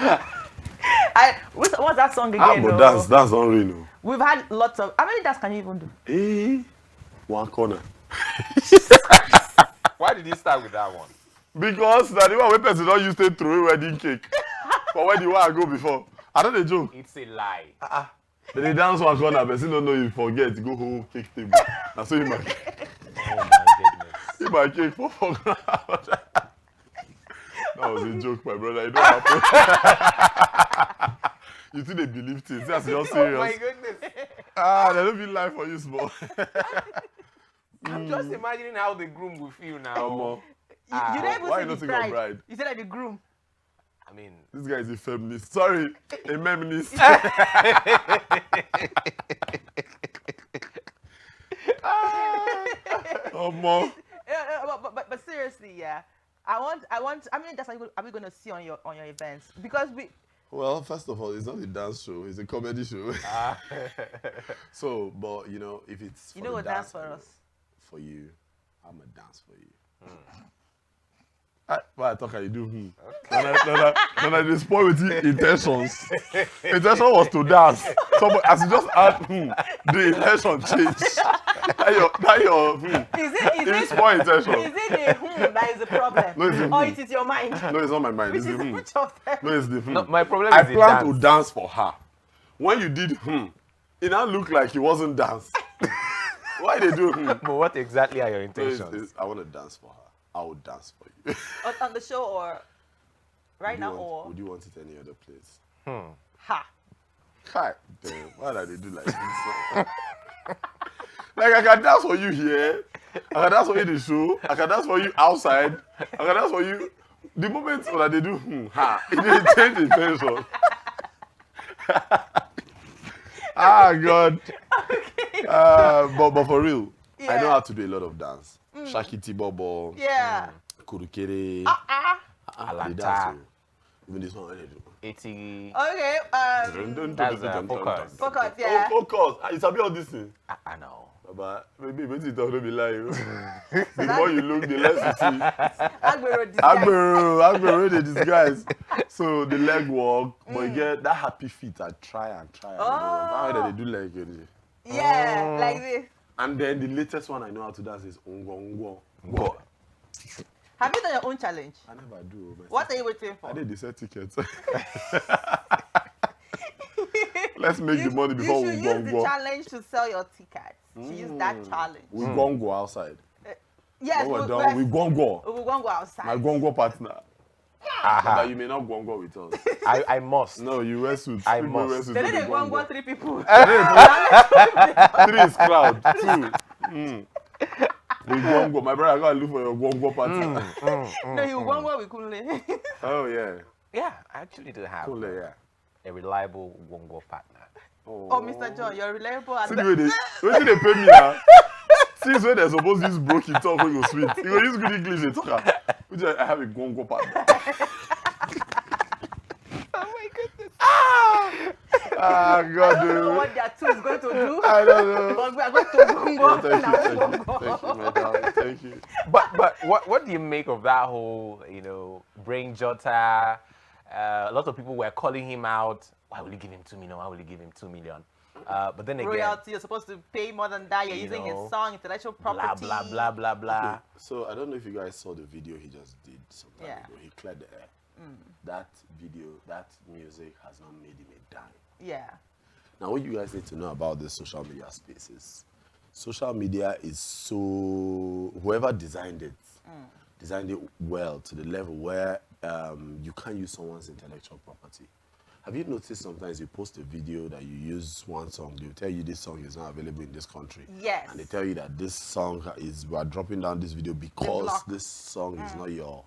Speaker 1: What's that song again?
Speaker 4: But dance don't really know.
Speaker 1: We've had lots of. How many dances can you even do?
Speaker 4: One corner.
Speaker 9: Why did he start with that one?
Speaker 4: Because that the one where person don't use to throw wedding cake. But where the one I go before? I don't joke.
Speaker 9: It's a lie.
Speaker 4: But they dance one corner, person don't know you forget to go home cake table. And so you might.
Speaker 9: Oh my goodness.
Speaker 4: You might cake for That was a joke, my brother. It don't happen. You think they believe things? That's just serious.
Speaker 9: Oh my goodness.
Speaker 4: They don't be lie for you, small.
Speaker 9: I'm just imagining how the groom will feel now.
Speaker 1: You don't
Speaker 4: why
Speaker 1: even
Speaker 4: you
Speaker 1: say
Speaker 4: not
Speaker 1: the
Speaker 4: think of
Speaker 1: bride.
Speaker 4: bride?
Speaker 1: You said like the groom.
Speaker 9: I mean,
Speaker 4: this guy is a feminist. Sorry, a meminist.
Speaker 1: But seriously, yeah. I mean, that's what are we going to see on your events? Because
Speaker 4: Well, first of all, it's not a dance show; it's a comedy show. So, but you know, if it's
Speaker 1: you know what dance for us?
Speaker 4: For you, I'm a dance for you. I thought I do. Then I just spoil with you intentions. Intention was to dance. So as you just add the intention change. That your
Speaker 1: Is it
Speaker 4: spoil intention.
Speaker 1: Is it the that is the problem?
Speaker 4: No, it's
Speaker 1: or it is your mind?
Speaker 4: No, it's not my mind. It's the
Speaker 1: which of them?
Speaker 4: No, it's the
Speaker 9: No, my problem
Speaker 4: I
Speaker 9: is the
Speaker 4: planned
Speaker 9: dance.
Speaker 4: to dance for her. When you did it now looked like it wasn't dance. Why they do
Speaker 9: But what exactly are your intentions?
Speaker 4: I want to dance for her. I will dance for you.
Speaker 1: On the show or right now or?
Speaker 4: Would you want it any other place?
Speaker 1: Ha.
Speaker 4: Hi. Damn, why do they do like this? Like I can dance for you here. I can dance for you in the show. I can dance for you outside. I can dance for you. The moment that they do it change the intention. God.
Speaker 1: Okay.
Speaker 4: But for real,
Speaker 1: Yeah.
Speaker 4: I know how to do a lot of dance. Shakiti Bobo.
Speaker 1: Yeah.
Speaker 4: Kurukere.
Speaker 9: Alanta.
Speaker 4: Even this one, I do.
Speaker 9: 80.
Speaker 1: Okay.
Speaker 9: That's focus.
Speaker 1: Focus, yeah.
Speaker 4: Oh, focus. It's about all this thing.
Speaker 9: I know.
Speaker 4: But maybe you don't be lying. The more you look, the less you see. Agbero, they disguise. So the leg walk, but you get that happy feet. I try. How do they do like it?
Speaker 1: Yeah, like this.
Speaker 4: And then the latest one I know how to dance is Ungo.
Speaker 1: Have you done your own challenge?
Speaker 4: I never do.
Speaker 1: What are you waiting for?
Speaker 4: I did the set tickets. Let's make the money before we
Speaker 1: use
Speaker 4: go.
Speaker 1: the challenge to sell your tickets. To use that challenge.
Speaker 4: We go outside.
Speaker 1: Yes,
Speaker 4: when we're done, we go.
Speaker 1: We go outside.
Speaker 4: My gongo partner. But you may not gongo with us.
Speaker 9: I must.
Speaker 4: No, you wear suits.
Speaker 9: I must.
Speaker 1: They didn't go 3 people.
Speaker 4: 3 is crowd. 2. The gongo. My brother, I gotta look for your gongo partner.
Speaker 1: No, you gongo with Kunle.
Speaker 4: Oh yeah.
Speaker 9: Yeah, I actually do have a reliable gongo partner.
Speaker 1: Oh, Mr. John, you're reliable.
Speaker 4: See the way they pay me now. Since when they're supposed to use broken talk when you sweet. You go use good English, they talk. I have a gongo partner.
Speaker 1: Oh my goodness.
Speaker 4: God,
Speaker 1: I don't know what their two is going to do.
Speaker 4: I don't know.
Speaker 1: But we are going to gongo.
Speaker 4: Thank you.
Speaker 9: But what do you make of that whole, Brain Jotter. A lot of people were calling him out. Why will you give him 2 million? Why will you give him 2 million? But then again,
Speaker 1: royalty, you're supposed to pay more than that. You're using his song, intellectual property.
Speaker 9: Blah, blah, blah, blah, blah.
Speaker 4: Okay, so I don't know if you guys saw the video he just did some time ago. He cleared the air. That video, that music has not made him a dime.
Speaker 1: Yeah.
Speaker 4: Now, what you guys need to know about this social media space is social media is so, whoever designed it well to the level where you can't use someone's intellectual property. Have you noticed sometimes you post a video that you use one song, they'll tell you this song is not available in this country.
Speaker 1: Yes.
Speaker 4: And they tell you that this song is, we are dropping down this video because this song is not your.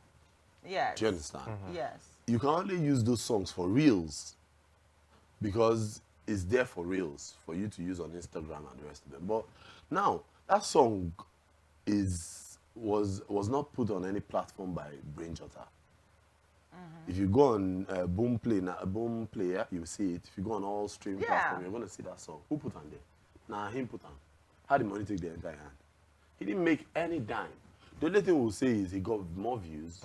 Speaker 1: Yes.
Speaker 4: Do you understand?
Speaker 1: Yes.
Speaker 4: You can only use those songs for reels because it's there for reels for you to use on Instagram and the rest of them. But now that song was not put on any platform by Brain Jotter. If you go on Boom Player, you see it. If you go on all stream platforms, you're going to see that song. Who put on there? Nah, him put on. How did money take the entire hand? He didn't make any dime. The only thing we'll say is he got more views.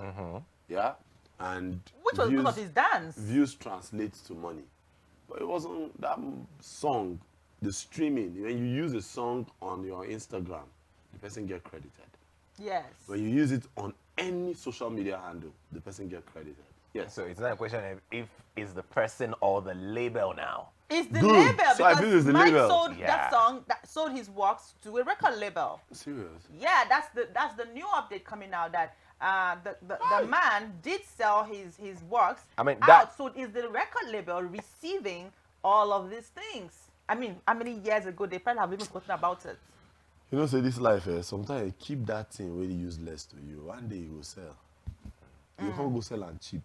Speaker 4: Yeah? And
Speaker 1: which was because of his dance.
Speaker 4: Views translates to money. But it wasn't that song, the streaming. When you use a song on your Instagram, the person get credited.
Speaker 1: Yes.
Speaker 4: When you use it on any social media handle, the person get credited. Yes.
Speaker 9: So it's not a question of if it's the person or the label now.
Speaker 1: It's the label,
Speaker 4: so I feel
Speaker 1: because
Speaker 4: it's the
Speaker 1: Mike
Speaker 4: label.
Speaker 1: sold that song, sold his works to a record label.
Speaker 4: Serious?
Speaker 1: Yeah, that's the new update coming out that the man did sell his works out. So is the record label receiving all of these things? I mean, how many years ago they probably have even spoken about it?
Speaker 4: You know, say this life, sometimes you keep that thing really useless to you. One day you will sell. You can't go sell and cheap.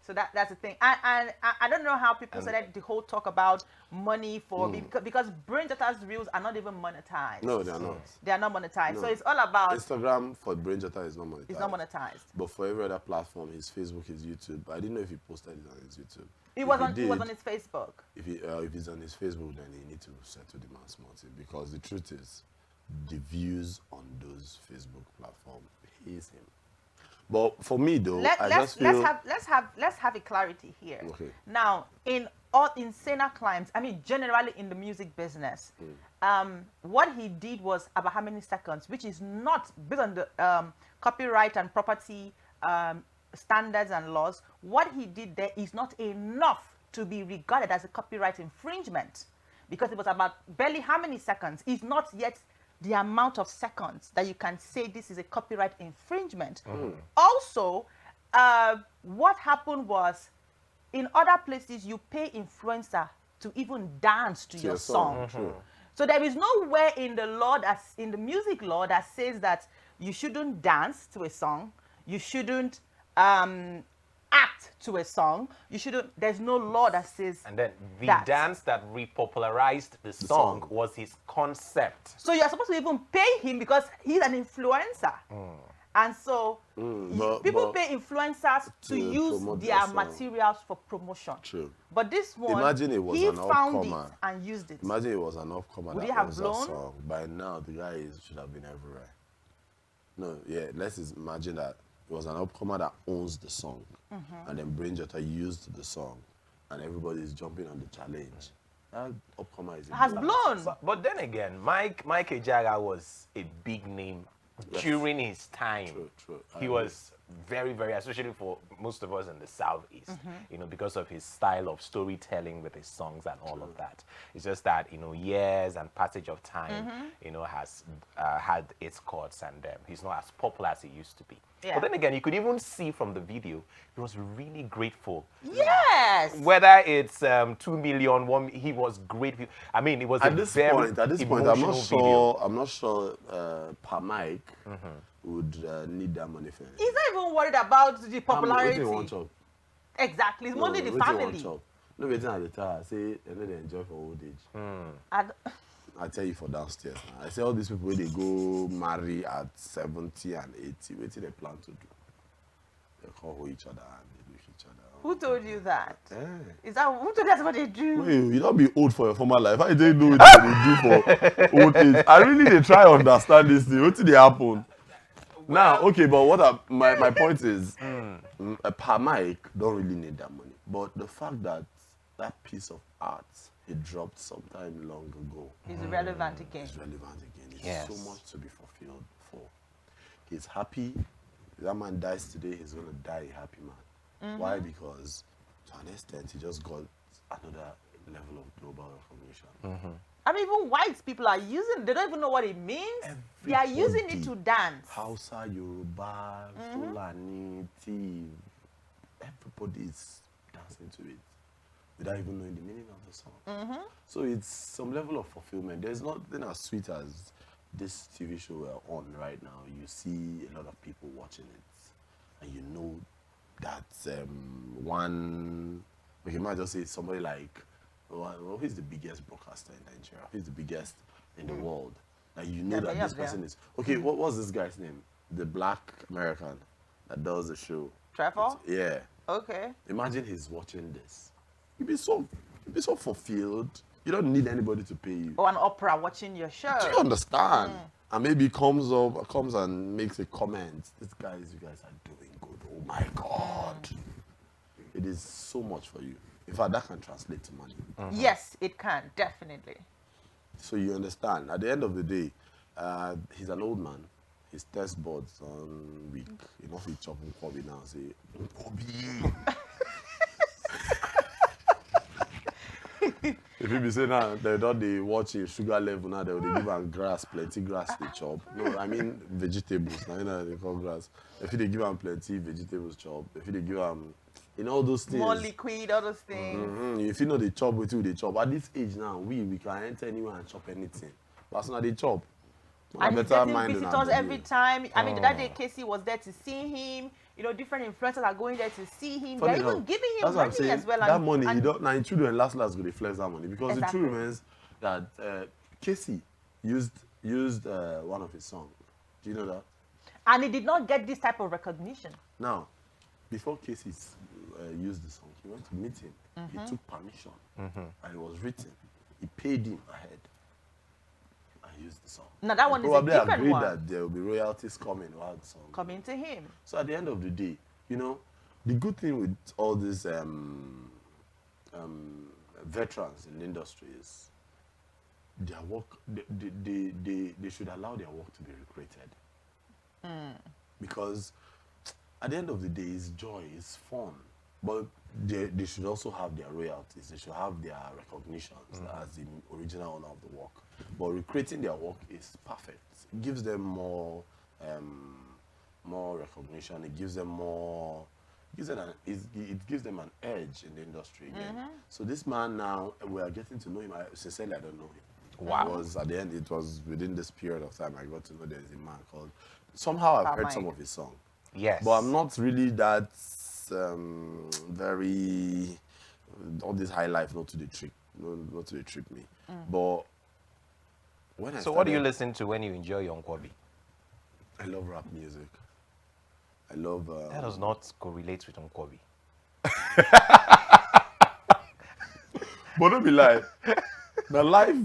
Speaker 1: So that's the thing. And I don't know how people started the whole talk about money for because Brain Jotter's reels are not even monetized.
Speaker 4: No, they are not.
Speaker 1: They are not monetized.
Speaker 4: No.
Speaker 1: So it's all about
Speaker 4: Instagram for Brain Jotter is not monetized.
Speaker 1: It's not monetized.
Speaker 4: But for every other platform, his Facebook, his YouTube. I didn't know if he posted it on his YouTube.
Speaker 1: It was on his Facebook.
Speaker 4: If it's on his Facebook, then he needs to settle the man's money, because the truth is, the views on those Facebook platforms pays him. But for me though, let's have a clarity here.
Speaker 1: Okay. Now, in saner climes, I mean generally in the music business, what he did was about how many seconds, which is not based on the copyright and property standards and laws. What he did there is not enough to be regarded as a copyright infringement, because it was about barely how many seconds. It's not yet the amount of seconds that you can say this is a copyright infringement. Also, what happened was, in other places, you pay influencer to even dance to your song. So there is nowhere in the law, in the music law, that says that you shouldn't dance to a song, you shouldn't act to a song, you shouldn't. There's no law that says.
Speaker 9: And then the dance that repopularized the song was his concept.
Speaker 1: So you're supposed to even pay him because he's an influencer. And so people pay influencers to use their materials for promotion.
Speaker 4: True.
Speaker 1: But this one,
Speaker 4: imagine it was
Speaker 1: he
Speaker 4: an
Speaker 1: found it
Speaker 4: upcomer
Speaker 1: and used it.
Speaker 4: Imagine it was an upcomer
Speaker 1: Would
Speaker 4: that
Speaker 1: he have
Speaker 4: owns that
Speaker 1: blown?
Speaker 4: song. By now, the guy should have been everywhere. No, yeah, let's imagine that it was an upcomer that owns the song. And then Brain Jotter used the song. And everybody is jumping on the challenge. That upcomer
Speaker 1: has blown.
Speaker 9: But then again, Mike Ejeagha was a big name during his time.
Speaker 4: True.
Speaker 9: He was very, very, especially for most of us in the Southeast, you know, because of his style of storytelling with his songs and all of that. It's just that, you know, years and passage of time, you know, has had its courts, and he's not as popular as he used to be.
Speaker 1: Yeah.
Speaker 9: But then again, you could even see from the video, he was really grateful.
Speaker 1: Yes.
Speaker 9: Whether it's 2 million, he was grateful. I mean, it was
Speaker 4: at this point, I'm not sure Per Mike would need that money for it.
Speaker 1: He's not even worried about the popularity. Exactly. It's only the family.
Speaker 4: No, waiting at the time. I say, they enjoy for old age. I tell you for downstairs. I say all these people, they go marry at 70 and 80. What do they plan to do? They call each other and they do each other.
Speaker 1: Who told you that? Is that who told you that's what they do?
Speaker 4: Wait, you don't be old for your former life. I didn't know what they do for old age. I really they try to understand this thing. What did they happen? Now, okay, but my point is, per mic don't really need that money. But the fact that that piece of art he dropped sometime long ago
Speaker 1: is relevant again.
Speaker 4: It's relevant again. It's
Speaker 9: Yes.
Speaker 4: so much to be fulfilled for. He's happy. If that man dies today, he's gonna die a happy man. Why? Because to an extent, he just got another level of global recognition.
Speaker 1: I mean, even white people are using. They don't even know what it means. They are using it to dance.
Speaker 4: Hausa, Yoruba, Fulani, Tiv, everybody is dancing to it without even knowing the meaning of the song. So it's some level of fulfillment. There's nothing as sweet as this TV show we're on right now. You see a lot of people watching it, and you know that we might just say somebody like, well, who's the biggest broadcaster in Nigeria? Who's the biggest in the world? And you know that this person is... Okay, what's this guy's name? The black American that does the show.
Speaker 1: Trevor?
Speaker 4: Yeah.
Speaker 1: Okay.
Speaker 4: Imagine he's watching this. You'd be so fulfilled. You don't need anybody to pay you.
Speaker 1: Or an opera watching your show.
Speaker 4: Do you understand? And maybe comes and makes a comment. You guys are doing good. Oh my God. It is so much for you. In fact, that can translate to money.
Speaker 1: Yes, it can, definitely.
Speaker 4: So you understand. At the end of the day, he's an old man. His test boards on week. Enough he chop Nkwobi now. Say, Nkwobi. If you be saying now, they don't watch his sugar level now, they give him grass, plenty grass they chop. No, I mean vegetables. Now you know they call grass. If they give him plenty vegetables chop, if they give him all those things.
Speaker 1: More liquid, all those things.
Speaker 4: If you know they chop with you, they chop. At this age now, we can enter anywhere and chop anything. But now they chop.
Speaker 1: And he's getting visitors every time. I mean, that day Casey was there to see him. You know, different influencers are going there to see him. They're even giving him money as well.
Speaker 4: That money, you don't. Now, in children, last go they flex that money because the truth remains that Casey used one of his songs. Do you know that?
Speaker 1: And he did not get this type of recognition.
Speaker 4: Now, before Casey used the song, he went to meet him. He took permission, and it was written. He paid him ahead. Use the song.
Speaker 1: Now that one is a different
Speaker 4: agreed
Speaker 1: one.
Speaker 4: That there will be royalties coming while the song
Speaker 1: coming to him.
Speaker 4: So at the end of the day, you know, the good thing with all these veterans in the industry is their work. They should allow their work to be recreated. Because at the end of the day, it's joy, it's fun, but they should also have their royalties. They should have their recognitions as the original owner of the work. But recreating their work is perfect. It gives them more recognition. It gives them more. It gives them an edge in the industry again. So this man now, we are getting to know him. Sincerely, I don't know him.
Speaker 9: Wow.
Speaker 4: It was at the end. It was within this period of time I got to know there's a man called. Somehow I've heard some of his songs.
Speaker 9: Yes.
Speaker 4: But I'm not really that very all this high life. Not to the trick. Not to the trick me. But when
Speaker 9: what do you listen to when you enjoy your Nkwobi?
Speaker 4: I love rap music. I love.
Speaker 9: That does not correlate with Nkwobi.
Speaker 4: But don't be lie. The life,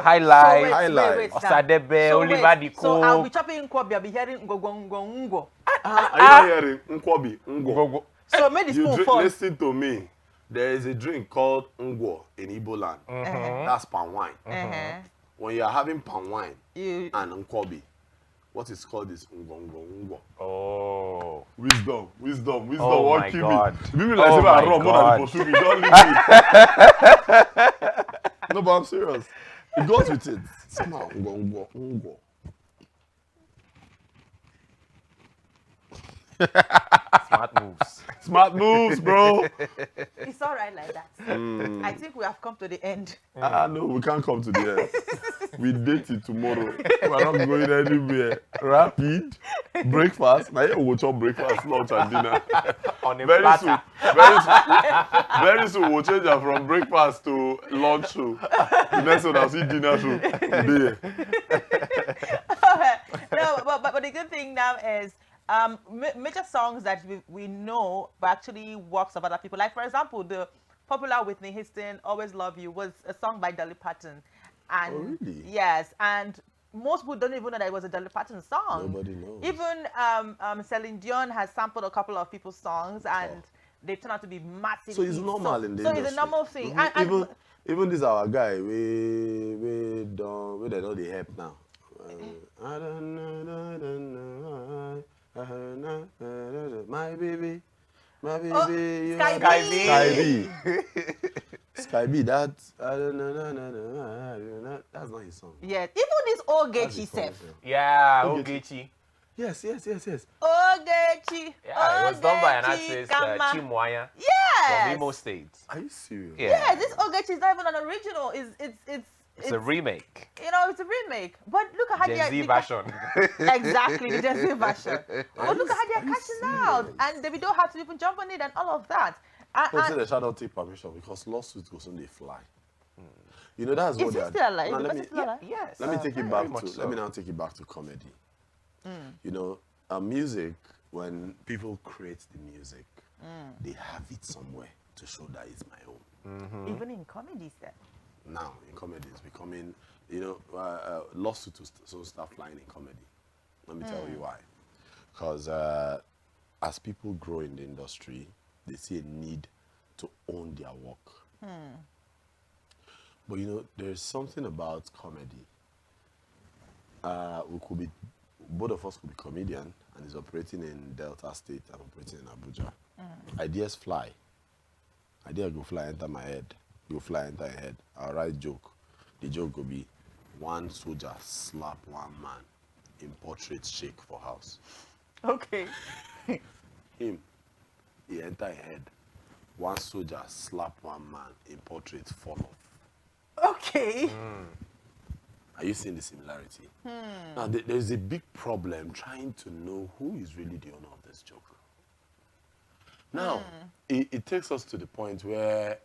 Speaker 9: High life,
Speaker 1: Osadebe,
Speaker 9: Oliver Diko.
Speaker 1: So I'll be chopping Nkwobi. I'll be hearing ngo.
Speaker 4: Are you not hearing Nkwobi? Ngo.
Speaker 1: So make the spoon fall.
Speaker 4: Listen to me. There is a drink called Ngwo in Igbo land. That's palm wine. When you are having palm wine and Nkwobi, what is called is Ngwo.
Speaker 9: Oh.
Speaker 4: Wisdom.
Speaker 9: Oh
Speaker 4: What
Speaker 9: my
Speaker 4: kill
Speaker 9: God.
Speaker 4: me? If you like say I run more than the pursue me, don't leave me. No, but I'm serious. It goes with it. Somehow, Ngwo. Smart moves, bro.
Speaker 1: It's all right like that. I think we have come to the end.
Speaker 4: No, we can't come to the end. We date it tomorrow. We're not going anywhere. Rapid breakfast. Now you will chop breakfast, lunch, and dinner.
Speaker 9: On a
Speaker 4: Very
Speaker 9: platter.
Speaker 4: Very soon we'll change her from breakfast to lunch show. The next one I'll see dinner show. There.
Speaker 1: No, but the good thing now is major songs that we know but actually works of other people. Like for example, the popular Whitney Houston "Always Love You" was a song by Dolly Parton. And
Speaker 4: oh, really?
Speaker 1: Yes, and most people don't even know that it was a Dolly Parton song.
Speaker 4: Nobody knows.
Speaker 1: Even Celine Dion has sampled a couple of people's songs, and they turn out to be massive.
Speaker 4: So it's
Speaker 1: hits.
Speaker 4: normal in the
Speaker 1: So
Speaker 4: industry.
Speaker 1: it's a normal thing.
Speaker 4: Mhm. Even this our guy, we they know the help now. I don't know, my baby, you
Speaker 1: Sky
Speaker 4: are
Speaker 1: B.
Speaker 4: Sky B. Sky B, that I don't know, that's not his song.
Speaker 1: Yeah, even this Ogechi self.
Speaker 9: Yeah, Ogechi.
Speaker 4: Yes.
Speaker 1: Ogechi.
Speaker 9: Yeah, it was done by an artist,
Speaker 1: Kama.
Speaker 9: Chimwanya.
Speaker 1: Yes.
Speaker 9: From Imo State.
Speaker 4: Are you serious?
Speaker 1: Yeah, this Ogechi is not even an original.
Speaker 9: It's a remake.
Speaker 1: You know, it's a remake. But look at how
Speaker 9: Gen Z
Speaker 1: they
Speaker 9: version.
Speaker 1: Exactly, the Gen Z version. But look at how they're cashing out. And they don't have to even jump on it and all of that.
Speaker 4: But they shall not take permission because lawsuits goes on they fly. You know, that's what
Speaker 1: Is
Speaker 4: they
Speaker 1: he
Speaker 4: are.
Speaker 1: still alive?
Speaker 4: Now,
Speaker 1: Is he still alive?
Speaker 9: Yes.
Speaker 4: Let me take it
Speaker 9: very
Speaker 4: back
Speaker 9: much
Speaker 4: to.
Speaker 9: so.
Speaker 4: Let me now take it back to comedy. You know, music. When people create the music, they have it somewhere to show that it's my own.
Speaker 1: Even in comedies, then.
Speaker 4: Now in comedy, it's becoming. You know, lawsuits so start flying in comedy. Let me tell you why. Because as people grow in the industry, they see a need to own their work. But you know, there's something about comedy. We could be, both of us could be comedian, and he's operating in Delta State and operating in Abuja. Ideas fly. Idea go fly enter my head. Go fly enter your head. I'll write joke. The joke will be one soldier slap one man in portrait shake for house.
Speaker 1: Okay.
Speaker 4: Him, he enter your head. One soldier slap one man in portrait fall off.
Speaker 1: Okay.
Speaker 4: Are you seeing the similarity? Now, there's a big problem trying to know who is really the owner of this joke. Now, it takes us to the point where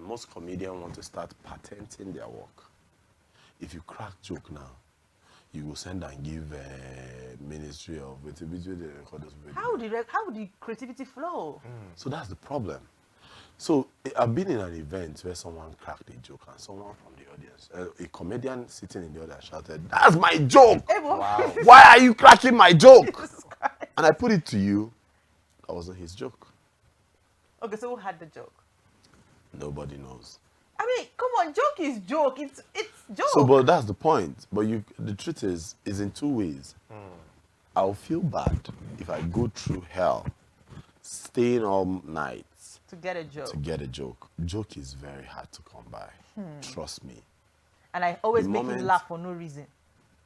Speaker 4: most comedians want to start patenting their work. If you crack joke now, you will send and give Ministry of
Speaker 1: How would the creativity flow?
Speaker 4: So that's the problem. So I've been in an event where someone cracked a joke and someone from the audience, a comedian sitting in the audience shouted, "That's my joke!
Speaker 1: Wow.
Speaker 4: Why are you cracking my joke?" And I put it to you, that wasn't his joke.
Speaker 1: Okay, so who had the joke?
Speaker 4: Nobody knows.
Speaker 1: I mean, come on, joke is joke. It's joke.
Speaker 4: So, but that's the point. But the truth is in two ways. I'll feel bad if I go through hell, staying all night
Speaker 1: to get a joke.
Speaker 4: To get a joke. Joke is very hard to come by. Trust me.
Speaker 1: And I always
Speaker 4: The
Speaker 1: make you
Speaker 4: moment-
Speaker 1: laugh for no reason.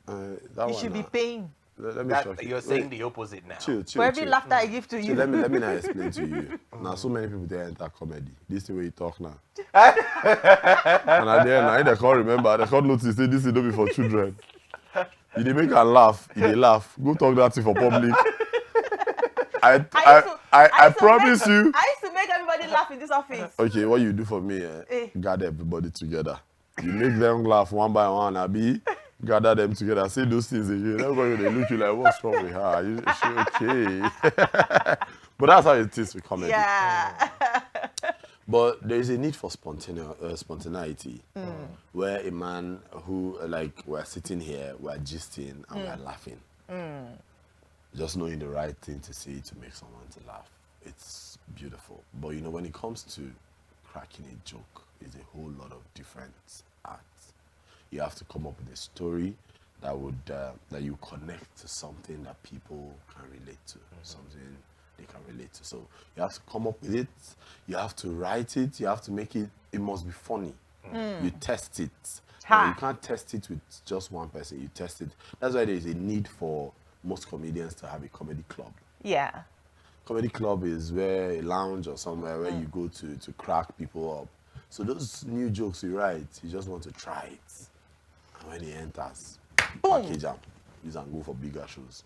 Speaker 4: That
Speaker 1: You
Speaker 4: one
Speaker 1: should be
Speaker 4: now.
Speaker 1: paying.
Speaker 4: Let me
Speaker 9: That-
Speaker 4: shock you.
Speaker 9: you're saying
Speaker 4: Wait.
Speaker 9: the opposite now.
Speaker 4: Chill.
Speaker 1: For every laughter I give to you.
Speaker 4: Let me now explain to you. Now, so many people they enter comedy. This is the way you talk now. And at the end, they can't remember. They can't notice. Say, this is not be for children. If they make them laugh, if they laugh, go talk that thing for public. I promise you.
Speaker 1: I used to make everybody laugh in this office.
Speaker 4: Okay, what you do for me, gather everybody together. You make them laugh one by one, Abi. Gather them together. Say those things again. Everybody they look you like, what's wrong with her? Is she okay? But that's how it is with comedy.
Speaker 1: Yeah.
Speaker 4: But there is a need for spontaneity, where a man who, like, we're sitting here, we're gisting, and we're laughing. Just knowing the right thing to say to make someone to laugh. It's beautiful. But, you know, when it comes to cracking a joke, it's a whole lot of different arts. You have to come up with a story that would that you connect to something that people can relate to, something they can relate to. So you have to come up with it, you have to write it, you have to make it, it must be funny. You test it. You can't test it with just one person, you test it. That's why there is a need for most comedians to have a comedy club.
Speaker 1: Yeah.
Speaker 4: Comedy club is where a lounge or somewhere where you go to crack people up. So those new jokes you write, you just want to try it. And when he enters, package them, use and go for bigger shows.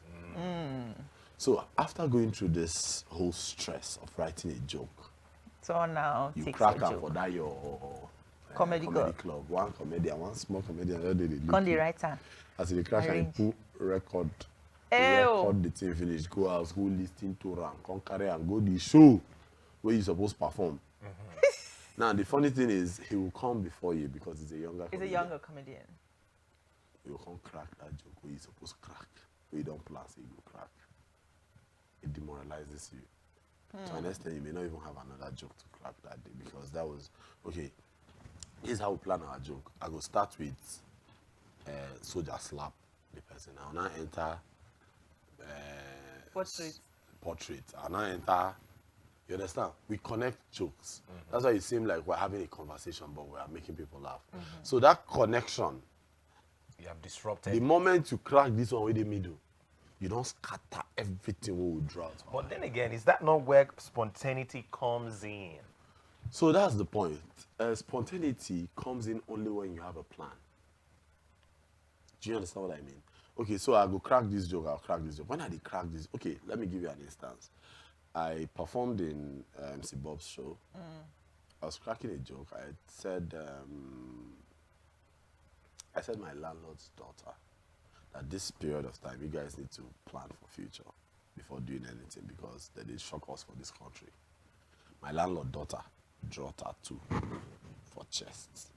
Speaker 4: So after going through this whole stress of writing a joke,
Speaker 1: So now
Speaker 4: you
Speaker 1: takes
Speaker 4: crack
Speaker 1: a
Speaker 4: them
Speaker 1: joke.
Speaker 4: for that your
Speaker 1: Comedy club.
Speaker 4: One comedian, one small comedian. They look
Speaker 1: Con the
Speaker 4: you.
Speaker 1: writer.
Speaker 4: As they crash and
Speaker 1: Arrange.
Speaker 4: put record the thing finish, go house, go listen to am, come carry and go the show where you supposed to perform. Now the funny thing is he will come before you because he's a younger
Speaker 1: He's a
Speaker 4: comedian.
Speaker 1: younger comedian.
Speaker 4: you can't crack that joke where you supposed to crack. Where you don't plan, so you go crack. It demoralizes you. To an extent, you may not even have another joke to crack that day because that was, okay, this is how we plan our joke. I go start with soldier slap the person. I'll now enter portrait. I'll now enter, you understand? We connect jokes. That's why it seems like we're having a conversation, but we're making people laugh. So that connection,
Speaker 9: you have disrupted.
Speaker 4: The moment you crack this one with the middle, you don't scatter everything we will draw out.
Speaker 9: But then again, is that not where spontaneity comes in?
Speaker 4: So that's the point. Spontaneity comes in only when you have a plan. Do you understand what I mean? Okay, so I go crack this joke, I'll crack this joke. When I did crack this, okay, let me give you an instance. I performed in MC Bob's show. I was cracking a joke. I said my landlord's daughter that this period of time, you guys need to plan for future before doing anything because they did shock us for this country. My landlord daughter draw tattoo for chest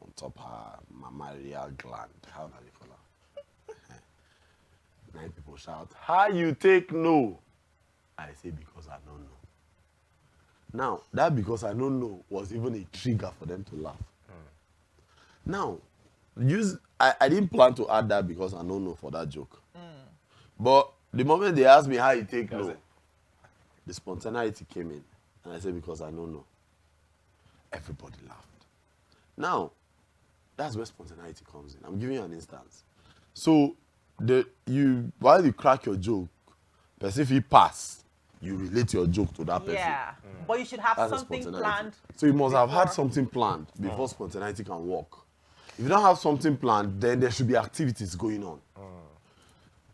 Speaker 4: on top her mammalian gland. How do you call her? 9 people shout, how you take no? I say because I don't know. Now, that because I don't know was even a trigger for them to laugh. Now, I didn't plan to add that because I don't know for that joke. But the moment they asked me how you take no, the spontaneity came in. And I said because I don't know. Everybody laughed. Now, that's where spontaneity comes in. I'm giving you an instance. So, while you crack your joke, person if you pass, you relate your joke to that person.
Speaker 1: Yeah, but you should have something planned.
Speaker 4: So you must have had something planned before spontaneity can work. If you don't have something planned, then there should be activities going on.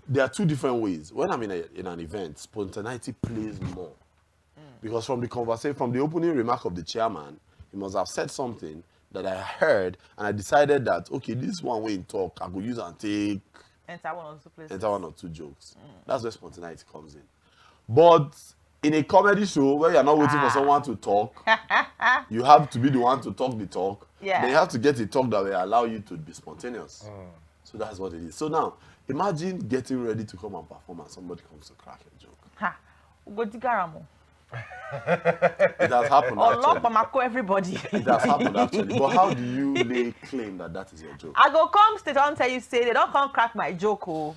Speaker 4: There are 2 different ways. When I'm in an event, spontaneity plays more. Because from the conversation, from the opening remark of the chairman, he must have said something that I heard, and I decided that, okay, this one way in talk, I could use and take
Speaker 1: enter 1 or 2 places.
Speaker 4: Enter 1 or 2 jokes. That's where spontaneity comes in. But in a comedy show where you're not waiting for someone to talk, you have to be the one to talk the talk.
Speaker 1: Yeah.
Speaker 4: Then you have to get a talk that will allow you to be spontaneous. So that's what it is. So now, imagine getting ready to come and perform and somebody comes to crack a joke.
Speaker 1: Ha. Ugotigaramo.
Speaker 4: It has happened actually.
Speaker 1: Everybody.
Speaker 4: It has happened actually. But how do you lay claim that that is your joke?
Speaker 1: I go come straight on tell you say they don't come crack my joke. Oh.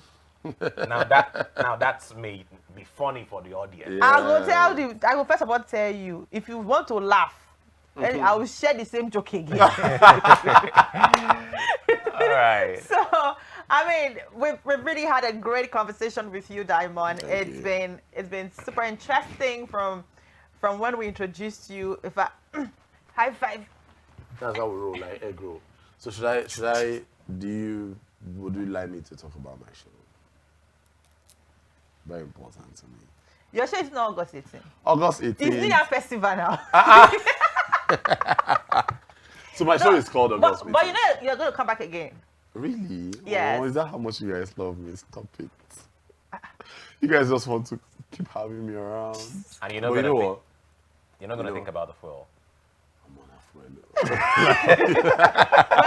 Speaker 9: now that's made be funny for the audience.
Speaker 1: Yeah. I will first of all tell you, if you want to laugh, then I will share the same joke again.
Speaker 9: All right.
Speaker 1: So, I mean, we've really had a great conversation with you, Diamond. It's been super interesting from when we introduced you. If I high five.
Speaker 4: That's how we roll, like egg roll. So would you like me to talk about my show? Very important to me.
Speaker 1: Your show is not August 18th.
Speaker 4: August 18th.
Speaker 1: It's New Year Festival now.
Speaker 4: So my show is called August 18th.
Speaker 1: But you know you're going to come back again.
Speaker 4: Really?
Speaker 1: Yes.
Speaker 4: Oh, is that how much you guys love me? Stop it. You guys just want to keep having me around.
Speaker 9: And you're not going to You're not going to think about the foil.
Speaker 4: I'm on a foil.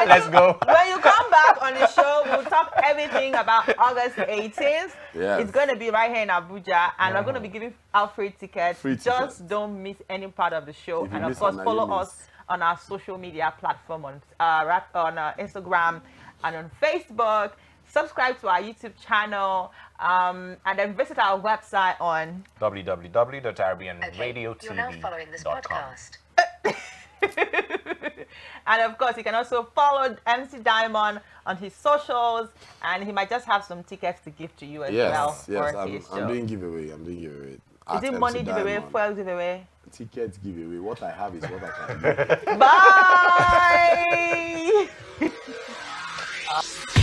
Speaker 9: Let's go.
Speaker 1: When you come back on the show, we'll talk everything about August 18th.
Speaker 4: Yes.
Speaker 1: It's going to be right here in Abuja, and we're going to be giving out free tickets. Just don't miss any part of the show. And of course, follow us on our social media platform on Instagram and on Facebook. Subscribe to our YouTube channel, and then visit our website on
Speaker 9: www.caribbeanradiotv.com.
Speaker 6: You're now following this podcast.
Speaker 1: And of course, you can also follow MC Diamond on his socials, and he might just have some tickets to give to you as well.
Speaker 4: Yes, I'm doing giveaway.
Speaker 1: Is it money giveaway, fuel giveaway?
Speaker 4: Tickets giveaway. What I have is what I can give.
Speaker 1: Bye!